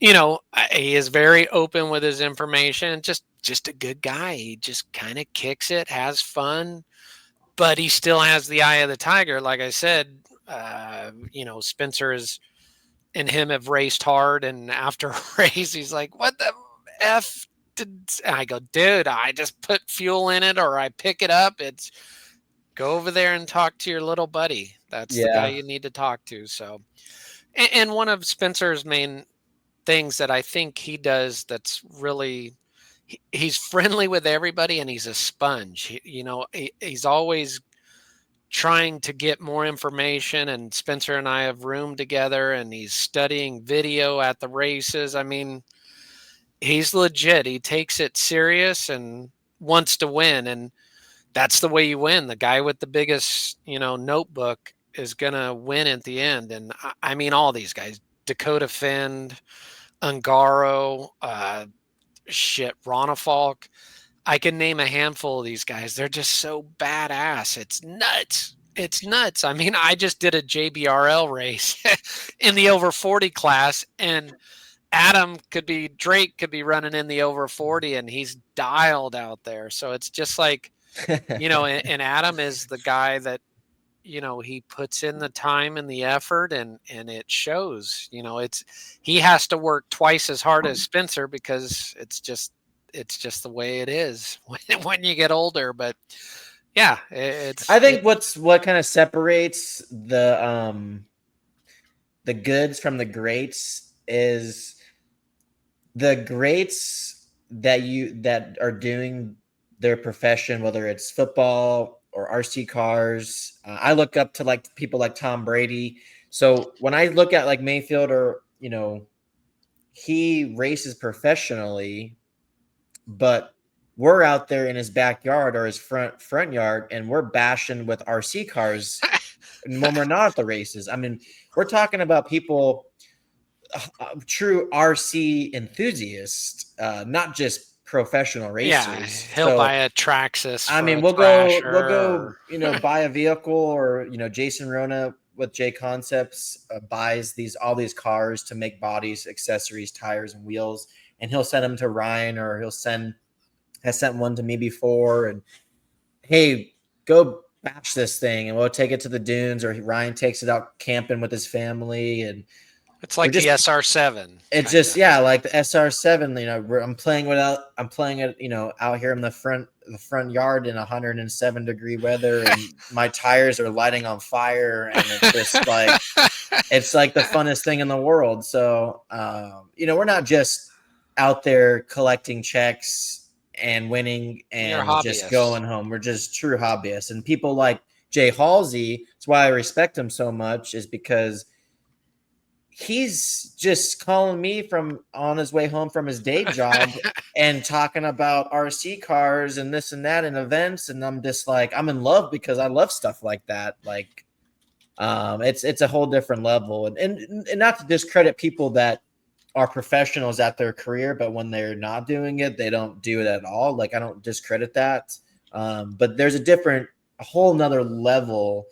[SPEAKER 2] you know, he is very open with his information. Just a good guy. He just kind of kicks it, has fun, but he still has the eye of the tiger. Like I said, you know, Spencer and him have raced hard, and after a race, he's like, "What the F?" And I go, "Dude, I just put fuel in it, or I pick it up. It's go over there and talk to your little buddy. That's the guy you need to talk to." So, and one of Spencer's main things that I think he does that's really, he's friendly with everybody, and he's a sponge. You know, he's always trying to get more information, and Spencer and I have roomed together, and he's studying video at the races. I mean, he's legit. He takes it serious and wants to win, and that's the way you win. The guy with the biggest, you know, notebook is gonna win at the end. And I mean, all these guys, Dakota Fend, Ungaro, Ronafalk. I can name a handful of these guys. They're just so badass. It's nuts. It's nuts. I mean, I just did a JBRL race in the over 40 class, and Drake could be running in the over 40, and he's dialed out there. So it's just like, you know, and Adam is the guy that, you know, he puts in the time and the effort, and it shows. You know, he has to work twice as hard as Spencer, because it's just the way it is when you get older. But Yeah, it's.
[SPEAKER 3] I think what kind of separates the goods from the greats is the greats that are doing their profession, whether it's football or RC cars. I look up to like people like Tom Brady. So when I look at like Mayfield, or he races professionally, but we're out there in his backyard or his front yard, and we're bashing with RC cars when we're not at the races. I mean, we're talking about people, true RC enthusiasts, not just professional
[SPEAKER 2] Yeah,
[SPEAKER 3] racers.
[SPEAKER 2] he'll buy
[SPEAKER 3] So
[SPEAKER 2] a Traxxas
[SPEAKER 3] I
[SPEAKER 2] for
[SPEAKER 3] mean,
[SPEAKER 2] a
[SPEAKER 3] we'll
[SPEAKER 2] Thrasher.
[SPEAKER 3] go, buy a vehicle, or Jason Rona with J Concepts buys all these cars to make bodies, accessories, tires, and wheels, and he'll send them to Ryan, or has sent one to me before, and hey, go bash this thing, and we'll take it to the dunes, or Ryan takes it out camping with his family, and
[SPEAKER 2] It's
[SPEAKER 3] we're
[SPEAKER 2] like the
[SPEAKER 3] just
[SPEAKER 2] SR7.
[SPEAKER 3] it's
[SPEAKER 2] Kind
[SPEAKER 3] just,
[SPEAKER 2] of.
[SPEAKER 3] yeah, like the SR7. I'm playing it, out here in the front yard in 107-degree weather, and my tires are lighting on fire, and it's just like it's like the funnest thing in the world. So, we're not just out there collecting checks and winning
[SPEAKER 2] We are
[SPEAKER 3] and just
[SPEAKER 2] hobbyists.
[SPEAKER 3] going home. We're just true hobbyists, and people like Jay Halsey. That's why I respect him so much, is because he's just calling me from on his way home from his day job and talking about RC cars and this and that and events, and I'm just like, I'm in love because I love stuff like that. Like, it's a whole different level, and not to discredit people that are professionals at their career, but when they're not doing it, they don't do it at all. Like, I don't discredit that, but there's a whole nother level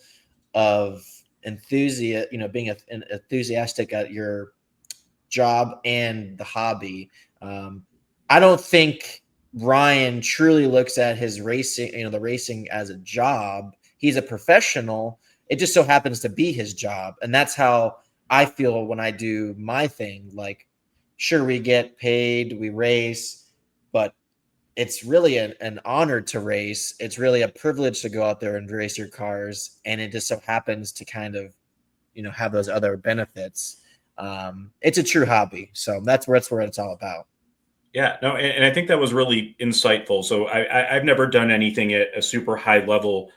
[SPEAKER 3] of enthusiast, being enthusiastic at your job and the hobby. I don't think Ryan truly looks at his racing, the racing, as a job. He's a professional. It just so happens to be his job. And that's how I feel when I do my thing. Like, sure, we get paid, we race, but it's really an honor to race. It's really a privilege to go out there and race your cars. And it just so happens to kind of, have those other benefits. It's a true hobby. So that's where it's all about.
[SPEAKER 1] Yeah, no, and I think that was really insightful. So I've never done anything at a super high level,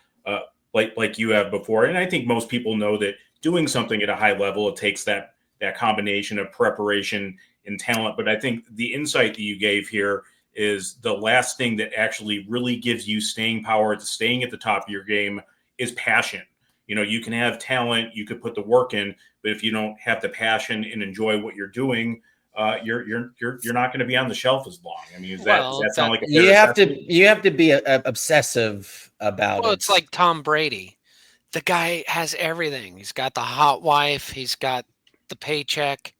[SPEAKER 1] like you have before, and I think most people know that doing something at a high level, it takes that combination of preparation and talent. But I think the insight that you gave here is the last thing that actually really gives you staying power to staying at the top of your game is passion. You can have talent, you could put the work in, but if you don't have the passion and enjoy what you're doing, you're not going to be on the shelf as long. I mean, does
[SPEAKER 2] Well,
[SPEAKER 1] that sound like a
[SPEAKER 3] You
[SPEAKER 1] fair
[SPEAKER 3] have to
[SPEAKER 1] assessment?
[SPEAKER 3] you have to be obsessive about
[SPEAKER 2] it's
[SPEAKER 3] it.
[SPEAKER 2] like Tom Brady. The guy has everything. He's got the hot wife. He's got the paycheck.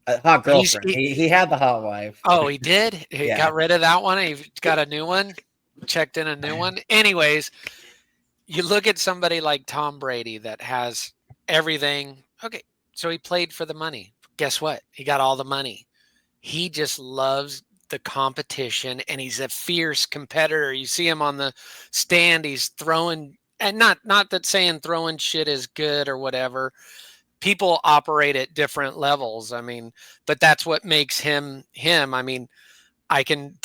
[SPEAKER 3] A hot
[SPEAKER 2] He's
[SPEAKER 3] girlfriend. He had the hot wife.
[SPEAKER 2] Oh, he did. He
[SPEAKER 3] Yeah.
[SPEAKER 2] got rid of that one. He got a new one. Checked in a new one. Anyways, you look at somebody like Tom Brady that has everything. Okay, so he played for the money. Guess what? He got all the money. He just loves the competition, and he's a fierce competitor. You see him on the stand, he's throwing, and not that saying throwing shit is good or whatever. People operate at different levels. I mean, but that's what makes him him. I mean, I can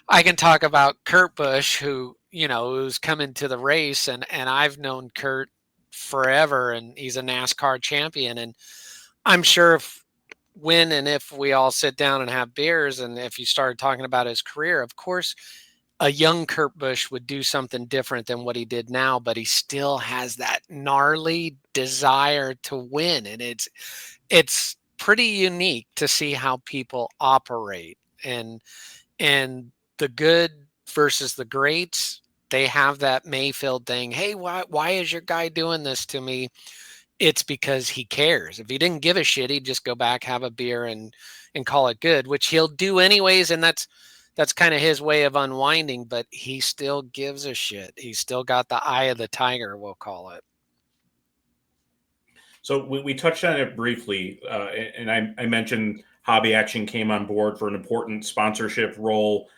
[SPEAKER 2] I can talk about Kurt Busch, who's coming to the race, and I've known Kurt forever, and he's a NASCAR champion, and I'm sure when and if we all sit down and have beers, and if you started talking about his career, of course, a young Kurt Busch would do something different than what he did now, but he still has that gnarly desire to win, and it's pretty unique to see how people operate, and the good versus the greats. They have that Mayfield thing. Hey, why is your guy doing this to me? It's because he cares. If he didn't give a shit, he'd just go back, have a beer, and call it good, which he'll do anyways. And that's kind of his way of unwinding. But he still gives a shit. He's still got the eye of the tiger, we'll call it.
[SPEAKER 1] So we touched on it briefly, and I mentioned Hobby Action came on board for an important sponsorship role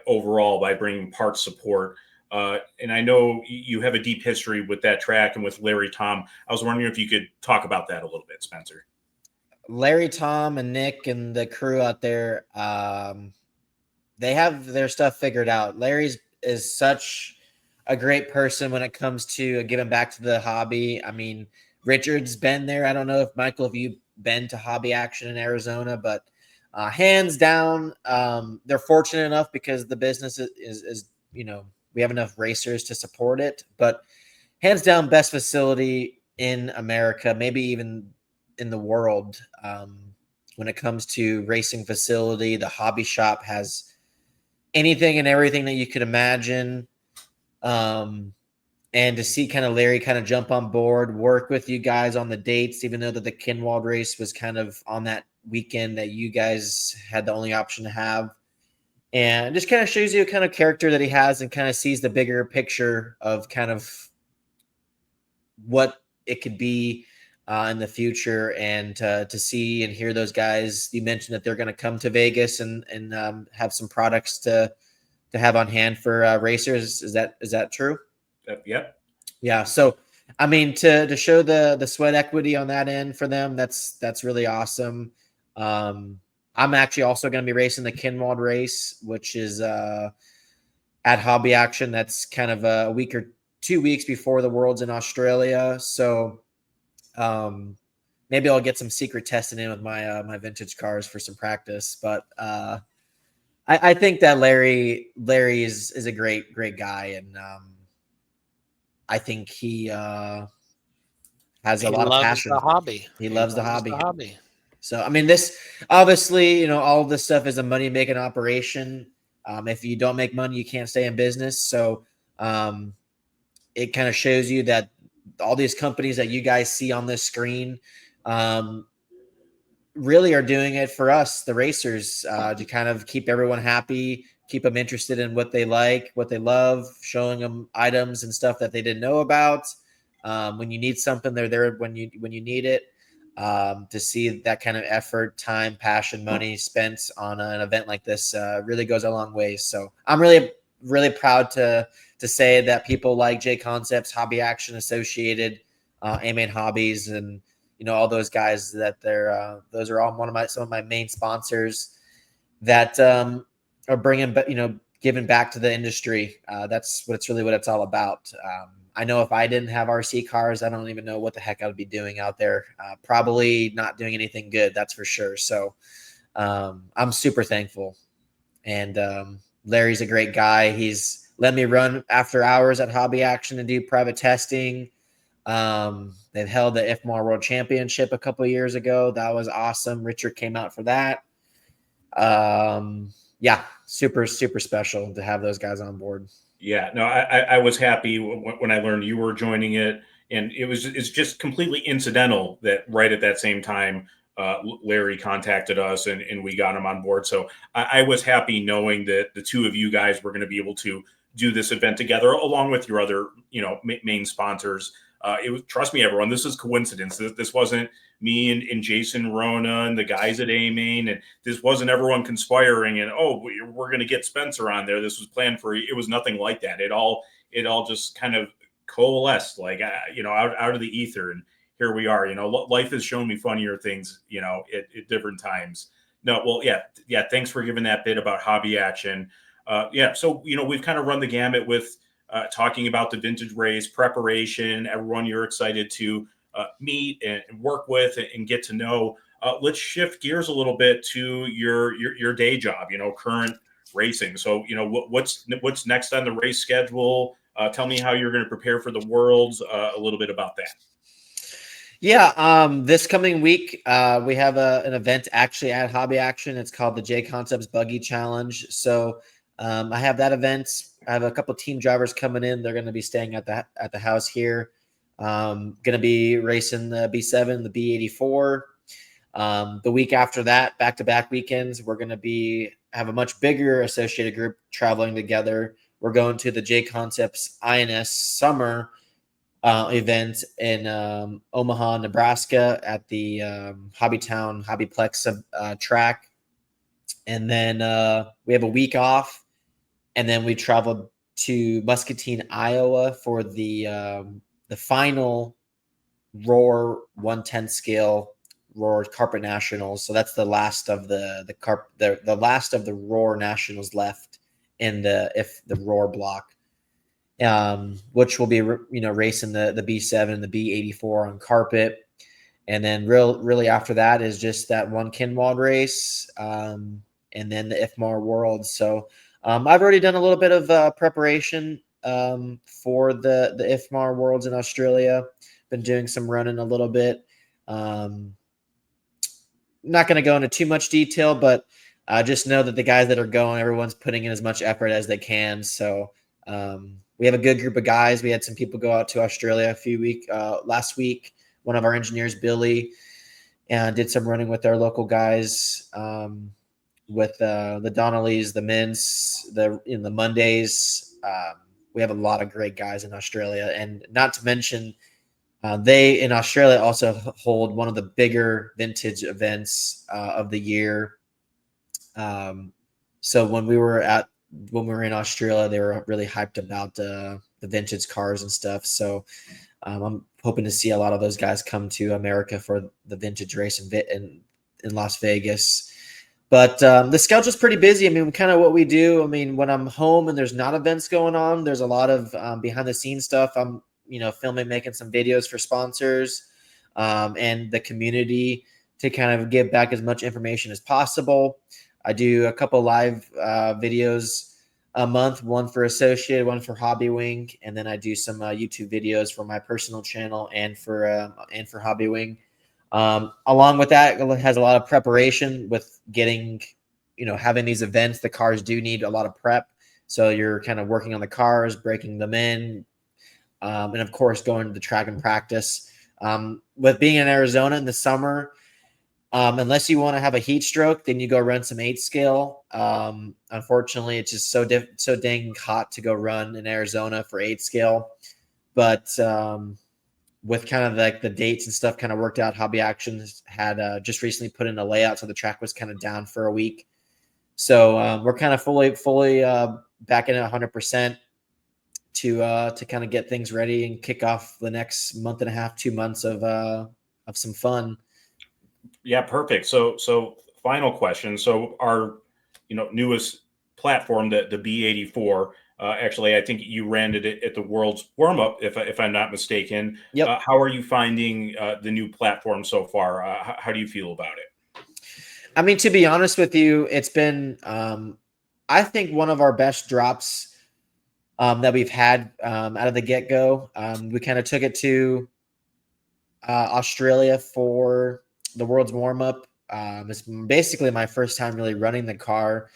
[SPEAKER 1] overall by bringing parts support. And I know you have a deep history with that track and with Larry Tom. I was wondering if you could talk about that a little bit, Spencer.
[SPEAKER 3] Larry, Tom, and Nick and the crew out there, they have their stuff figured out. Larry's is such a great person when it comes to giving back to the hobby. I mean, Richard's been there. I don't know if Michael, if you've been to Hobby Action in Arizona, but hands down, they're fortunate enough because the business is we have enough racers to support it. But hands down, best facility in America, maybe even in the world. When it comes to racing facility, the hobby shop has anything and everything that you could imagine. And to see kind of Larry kind of jump on board, work with you guys on the dates, even though that the Kinwald race was kind of on that weekend that you guys had the only option to have. And it just kind of shows you a kind of character that he has and kind of sees the bigger picture of kind of what it could be in the future. And to see and hear those guys, you mentioned that they're going to come to Vegas and have some products to have on hand for racers. Is that true?
[SPEAKER 1] Yep.
[SPEAKER 3] Yeah. So, I mean, to show the sweat equity on that end for them, that's really awesome. I'm actually also going to be racing the Kinwald race, which is at Hobby Action. That's kind of a week or 2 weeks before the Worlds in Australia. So maybe I'll get some secret testing in with my vintage cars for some practice. But I think that Larry is a great guy, and I think he has a lot of passion.
[SPEAKER 2] The hobby.
[SPEAKER 3] He loves the hobby.
[SPEAKER 2] The hobby.
[SPEAKER 3] So, I mean, this obviously, all of this stuff is a money-making operation. If you don't make money, you can't stay in business. So it kind of shows you that all these companies that you guys see on this screen really are doing it for us, the racers, to kind of keep everyone happy, keep them interested in what they like, what they love, showing them items and stuff that they didn't know about. When you need something, they're there when you need it. To see that kind of effort, time, passion, money spent on an event like this really goes a long way. So I'm really proud to say that people like J Concepts, Hobby Action Associated, A-Main Hobbies, and all those guys, that those are all some of my main sponsors that are bringing, giving back to the industry. That's what it's all about. I know if I didn't have RC cars, I don't even know what the heck I would be doing out there. Probably not doing anything good, that's for sure. So I'm super thankful. And Larry's a great guy. He's let me run after hours at Hobby Action and do private testing. They've held the IFMAR World Championship a couple of years ago. That was awesome. Richard came out for that. Yeah, super special to have those guys on board.
[SPEAKER 1] Yeah, no, I was happy when I learned you were joining it, and it's just completely incidental that right at that same time, Larry contacted us and we got him on board. So I was happy knowing that the two of you guys were going to be able to do this event together along with your other, main sponsors. Trust me, everyone, this is coincidence. This wasn't me and Jason Rona and the guys at A-Main, and this wasn't everyone conspiring and we're going to get Spencer on there. This was planned it was nothing like that. It all just kind of coalesced, like out of the ether, and here we are. Life has shown me funnier things, at different times. No, well, yeah. Thanks for giving that bit about Hobby Action. So we've kind of run the gamut with talking about the vintage race preparation. Everyone you're excited to meet and work with and get to know. Let's shift gears a little bit to your day job. Current racing. So what's next on the race schedule? Tell me how you're going to prepare for the Worlds. A little bit about that.
[SPEAKER 3] Yeah, this coming week we have an event actually at Hobby Action. It's called the J Concepts Buggy Challenge. So I have that event. I have a couple of team drivers coming in. They're going to be staying at the house here. Going to be racing the B7, the B84. The week after that, back-to-back weekends, we're going to have a much bigger associated group traveling together. We're going to the J Concepts INS Summer event in Omaha, Nebraska at the Hobbytown Hobbyplex track. And then we have a week off, and then we travel to Muscatine, Iowa for the final Roar 110 scale Roar Carpet Nationals. So that's the last of the last of the Roar Nationals left in the Roar block, which will be racing the B7 and the B84 on carpet. And then really after that is just that one Kinwald race, and then the IFMAR World. So I've already done a little bit of preparation for the IFMAR Worlds in Australia. Been doing some running a little bit. Not going to go into too much detail, but just know that the guys that are going, everyone's putting in as much effort as they can. So we have a good group of guys. We had some people go out to Australia last week. One of our engineers, Billy, did some running with our local guys, with the Donnellys, the Mints, the Mondays. We have a lot of great guys in Australia, and not to mention, they in Australia also hold one of the bigger vintage events of the year. So when we were in Australia, they were really hyped about the vintage cars and stuff. So I'm hoping to see a lot of those guys come to America for the vintage race in Las Vegas. But the schedule's pretty busy. I mean, kind of what we do. I mean, when I'm home and there's not events going on, there's a lot of behind the scenes stuff. I'm filming, making some videos for sponsors and the community to kind of give back as much information as possible. I do a couple live videos a month, one for Associated, one for Hobby Wing, and then I do some YouTube videos for my personal channel and for Hobby Wing. Along with that, it has a lot of preparation with getting, having these events. The cars do need a lot of prep, so you're kind of working on the cars, breaking them in, and of course going to the track and practice. With being in Arizona in the summer, unless you want to have a heat stroke, then you go run some 8 scale. Unfortunately, it's just so dang hot to go run in Arizona for 8 scale. But with kind of like the dates and stuff kind of worked out, Hobby Action had just recently put in a layout, so the track was kind of down for a week. So we're kind of fully back in at 100% to kind of get things ready and kick off the next month and a half, 2 months of some fun.
[SPEAKER 1] Yeah, perfect. So final question. So our newest platform, the B84. Actually, I think you ran it at the World's warm up, if I'm not mistaken.
[SPEAKER 3] Yep.
[SPEAKER 1] How are you finding the new platform so far? How do you feel about it?
[SPEAKER 3] I mean, to be honest with you, it's been I think one of our best drops that we've had out of the get go. We kind of took it to Australia for the World's warm up. It's basically my first time really running the car,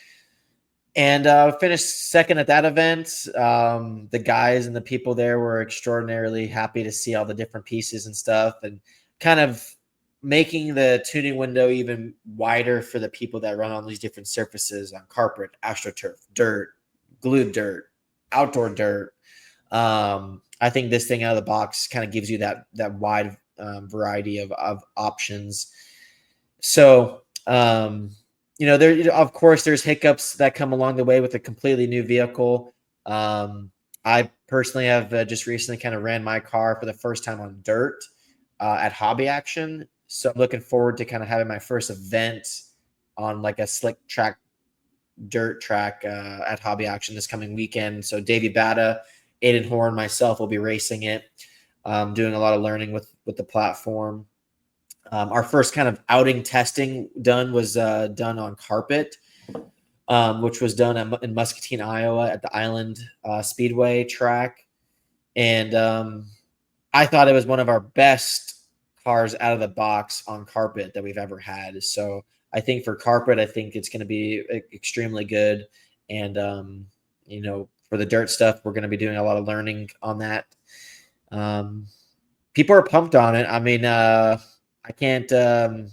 [SPEAKER 3] and finished second at that event. The guys and the people there were extraordinarily happy to see all the different pieces and stuff, and kind of making the tuning window even wider for the people that run on these different surfaces on carpet, AstroTurf, dirt, glued dirt, outdoor dirt. I think this thing out of the box kind of gives you that wide variety of options. So, there, of course, there's hiccups that come along the way with a completely new vehicle. I personally have just recently kind of ran my car for the first time on dirt at Hobby Action. So I'm looking forward to kind of having my first event on like a slick track, dirt track at Hobby Action this coming weekend. So Davey Bata, Aiden Horn, myself will be racing it, doing a lot of learning with the platform. Our first kind of outing testing was done on carpet, which was done in Muscatine, Iowa at the Island Speedway track. And I thought it was one of our best cars out of the box on carpet that we've ever had. So I think for carpet, I think it's going to be extremely good. And, for the dirt stuff, we're going to be doing a lot of learning on that. People are pumped on it. I mean, I can't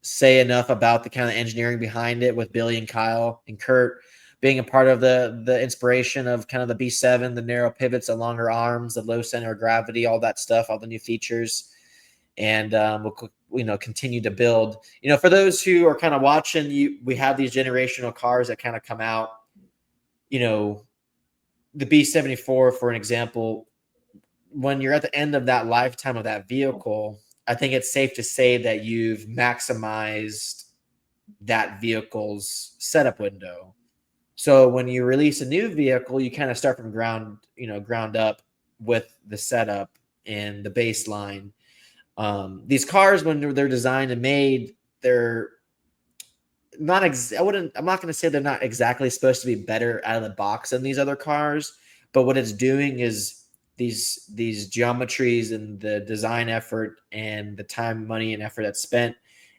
[SPEAKER 3] say enough about the kind of engineering behind it with Billy and Kyle and Kurt being a part of the inspiration of kind of the B7, the narrow pivots, the longer arms, the low center of gravity, all that stuff, all the new features. And we'll continue to build. For those who are kind of watching, we have these generational cars that kind of come out, the B74, for an example, when you're at the end of that lifetime of that vehicle, I think it's safe to say that you've maximized that vehicle's setup window. So when you release a new vehicle, you kind of start from ground up with the setup and the baseline. These cars, when they're designed and made, they're not I'm not going to say they're not exactly supposed to be better out of the box than these other cars, but what it's doing is these geometries and the design effort and the time, money, and effort that's spent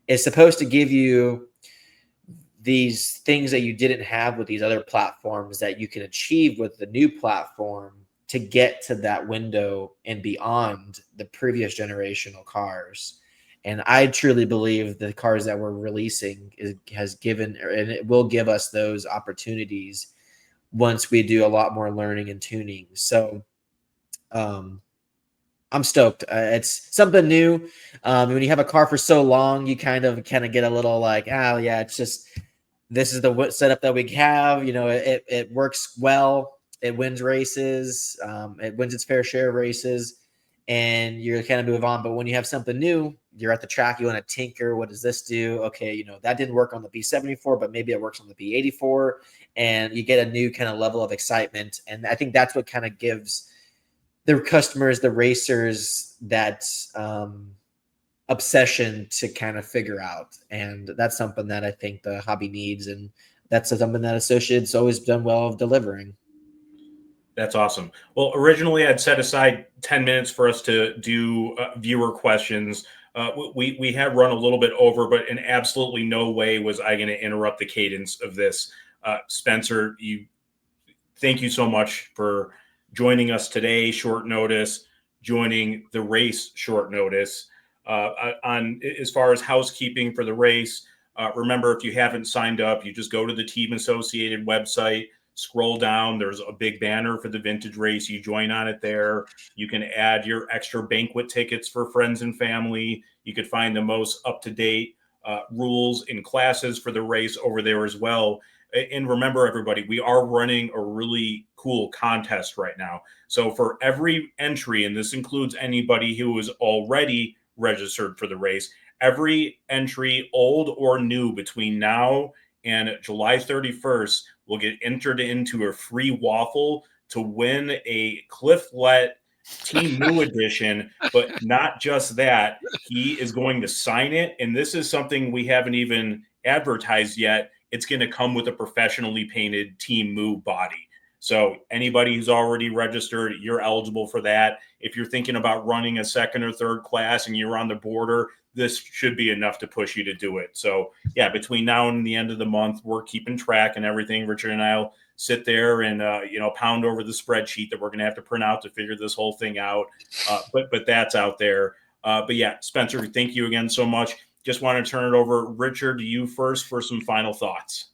[SPEAKER 3] is supposed to give you these things that you didn't have with these other platforms that you can achieve with the new platform to get to that window and beyond the previous generational cars. And I truly believe the cars that we're releasing has given, and it will give us those opportunities once we do a lot more learning and tuning. So I'm stoked. It's something new. When you have a car for so long, you kind of get a little like, oh yeah, it's just, this is the setup that we have. It works well. It wins races. It wins its fair share of races, and you're kind of move on. But when you have something new, you're at the track, you want to tinker. What does this do? Okay, that didn't work on the B74, but maybe it works on the B84, and you get a new kind of level of excitement. And I think that's what kind of gives the customers, the racers, that obsession to kind of figure out. And that's something that I think the hobby needs, and that's something that Associate's always done well of delivering.
[SPEAKER 1] That's awesome. Well, originally I'd set aside 10 minutes for us to do viewer questions. We have run a little bit over, but in absolutely no way was I going to interrupt the cadence of this. Spencer, thank you so much for joining us today, short notice, joining the race short notice. On as far as housekeeping for the race, remember, if you haven't signed up, you just go to the Team Associated website, scroll down. There's a big banner for the vintage race. You join on it there. You can add your extra banquet tickets for friends and family. You could find the most up-to-date rules and classes for the race over there as well. And remember, everybody, we are running a really cool contest right now. So for every entry, and this includes anybody who is already registered for the race, every entry, old or new, between now and July 31st will get entered into a free waffle to win a Cliff Lett Team New edition. But not just that, he is going to sign it. And this is something we haven't even advertised yet. It's going to come with a professionally painted Team Moo body. So anybody who's already registered, you're eligible for that. If you're thinking about running a second or third class and you're on the border, this should be enough to push you to do it. So yeah, between now and the end of the month, we're keeping track and everything. Richard and I'll sit there and pound over the spreadsheet that we're going to have to print out to figure this whole thing out. But that's out there. But yeah, Spencer, thank you again so much. Just want to turn it over, Richard, to you first for some final thoughts.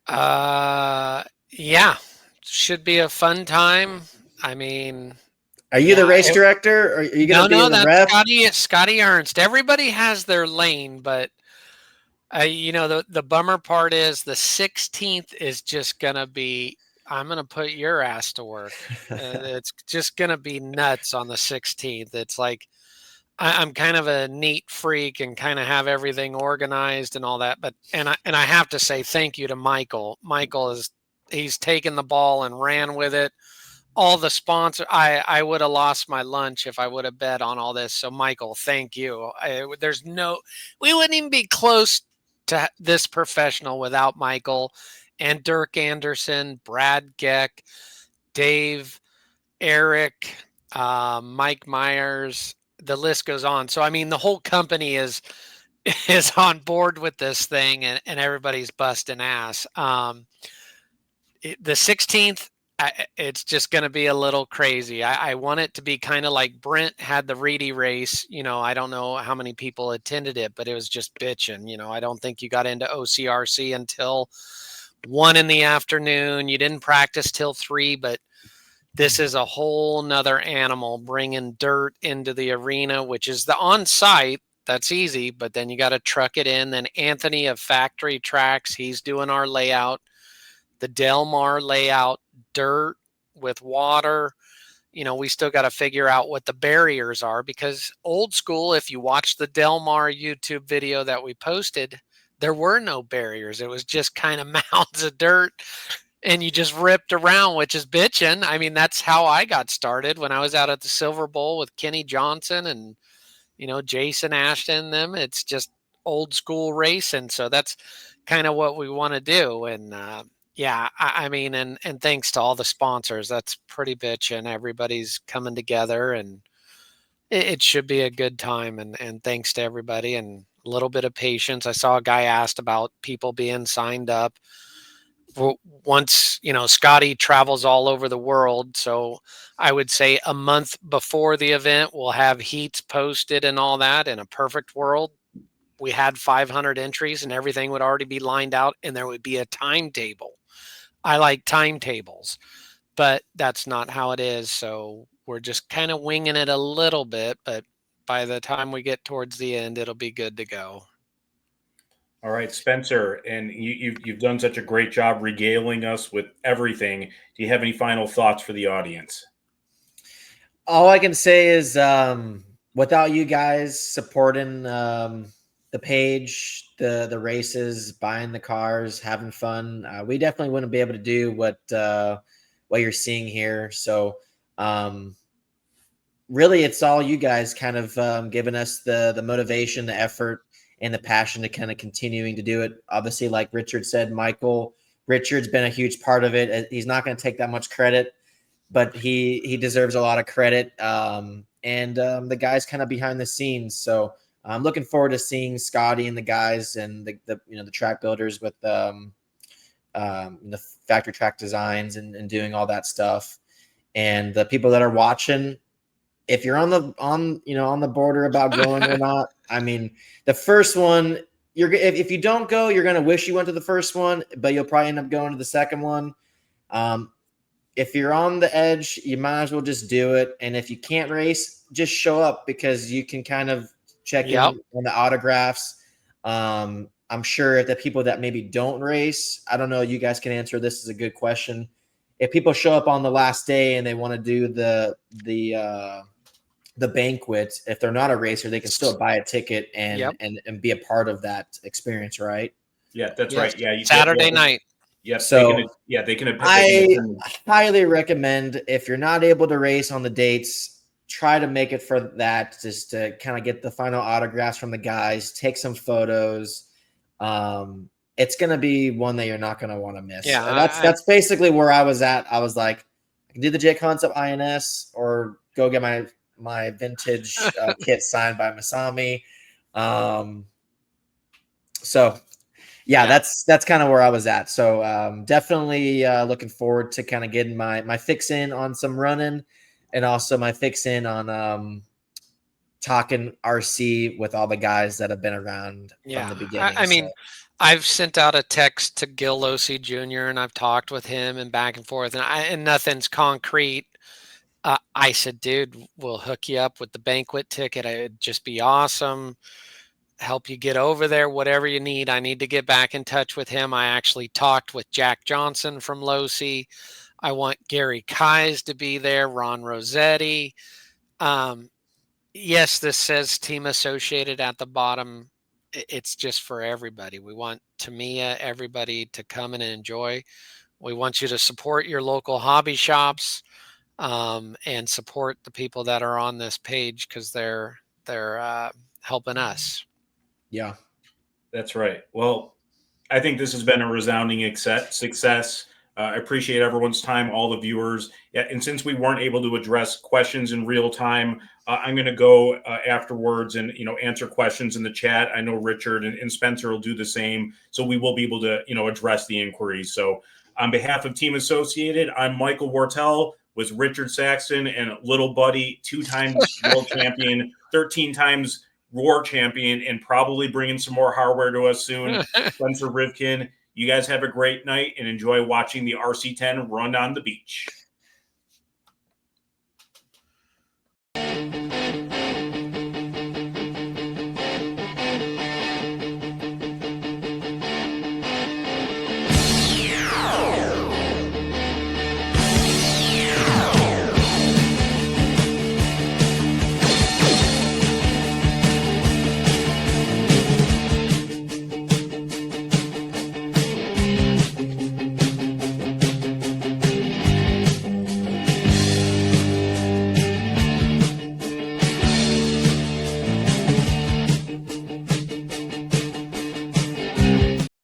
[SPEAKER 2] Yeah, should be a fun time. I mean,
[SPEAKER 3] are you the race director, or are you going to be in the rep?
[SPEAKER 2] Scotty Ernst. Everybody has their lane, but the bummer part is the 16th is just going to be, I'm going to put your ass to work. It's just going to be nuts on the 16th. It's like, I'm kind of a neat freak and kind of have everything organized and all that. But and I have to say thank you to Michael. He's taken the ball and ran with it. All the sponsor, I would have lost my lunch if I would have bet on all this. So Michael, thank you. We wouldn't even be close to this professional without Michael and Dirk Anderson, Brad Geck, Dave, Eric, Mike Myers. The list goes on. So, I mean, the whole company is on board with this thing, and everybody's busting ass. The 16th, it's just going to be a little crazy. I want it to be kind of like Brent had the Reedy race. I don't know how many people attended it, but it was just bitching. I don't think you got into OCRC until 1 p.m. You didn't practice till 3, but this is a whole nother animal, bringing dirt into the arena, which is the on-site. That's easy, but then you got to truck it in. Then Anthony of Factory Tracks, he's doing our layout. The Del Mar layout, dirt, with water. We still got to figure out what the barriers are, because old school, if you watch the Del Mar YouTube video that we posted, there were no barriers. It was just kind of mounds of dirt and you just ripped around, which is bitching. I mean, that's how I got started when I was out at the Silver Bowl with Kenny Johnson and, Jason Ashton, them. It's just old school racing. So that's kind of what we want to do. And, yeah, I mean, and thanks to all the sponsors, that's pretty bitchin'. Everybody's coming together, and it should be a good time. And thanks to everybody, and a little bit of patience. I saw a guy asked about people being signed up. Once, Scotty travels all over the world. So I would say a month before the event, we'll have heats posted and all that. In a perfect world, we had 500 entries and everything would already be lined out, and there would be a timetable. I like timetables, but that's not how it is. So we're just kind of winging it a little bit, but by the time we get towards the end, it'll be good to go.
[SPEAKER 1] All right, Spencer, and you've done such a great job regaling us with everything. Do you have any final thoughts for the audience?
[SPEAKER 3] All I can say is, without you guys supporting the page, the races, buying the cars, having fun, we definitely wouldn't be able to do what you're seeing here. So really, it's all you guys kind of giving us the motivation, the effort, and the passion to kind of continuing to do it. Obviously, like Richard said, Richard's been a huge part of it. He's not going to take that much credit, but he deserves a lot of credit. And the guys kind of behind the scenes. So I'm looking forward to seeing Scotty and the guys and the track builders with the factory track designs and doing all that stuff. And the people that are watching, if you're on the border about going or not, I mean, the first one, if you don't go, you're gonna wish you went to the first one, but you'll probably end up going to the second one. If you're on the edge, you might as well just do it. And if you can't race, just show up, because you can kind of check in on the autographs. I'm sure the people that maybe don't race, I don't know, you guys can answer this. Is a good question. If people show up on the last day and they want to do the banquet, if they're not a racer, they can still buy a ticket and be a part of that experience, right?
[SPEAKER 1] Yeah, that's right. Yeah,
[SPEAKER 2] Saturday night.
[SPEAKER 1] Yep.
[SPEAKER 3] So
[SPEAKER 1] they can.
[SPEAKER 3] I highly recommend, if you're not able to race on the dates, try to make it for that, just to kind of get the final autographs from the guys, take some photos. It's going to be one that you're not going to want to miss.
[SPEAKER 2] Yeah,
[SPEAKER 3] that's basically where I was at. I was like, I can do the J Concept INS or go get my vintage kit signed by Masami. So yeah, that's kind of where I was at. So definitely looking forward to kind of getting my fix in on some running, and also my fix in on talking RC with all the guys that have been around from the beginning.
[SPEAKER 2] I mean, I've sent out a text to Gil Losi Jr. and I've talked with him and back and forth, and nothing's concrete. I said, dude, we'll hook you up with the banquet ticket. It'd just be awesome. Help you get over there, whatever you need. I need to get back in touch with him. I actually talked with Jack Johnson from Losi. I want Gary Kais to be there, Ron Rossetti. Yes, this says team associated at the bottom. It's just for everybody. We want Tamiya, everybody to come and enjoy. We want you to support your local hobby shops, and support the people that are on this page, because they're helping us.
[SPEAKER 3] Yeah,
[SPEAKER 1] that's right. Well, I think this has been a resounding success. I appreciate everyone's time, all the viewers. Yeah, and since we weren't able to address questions in real time, I'm going to go afterwards and answer questions in the chat. I know Richard and Spencer will do the same, so we will be able to address the inquiries. So, on behalf of Team Associated, I'm Michael Wartell with Richard Saxton and little buddy, 2-time world champion, 13 times Roar champion, and probably bringing some more hardware to us soon, Spencer Rivkin. You guys have a great night and enjoy watching the RC10 run on the beach.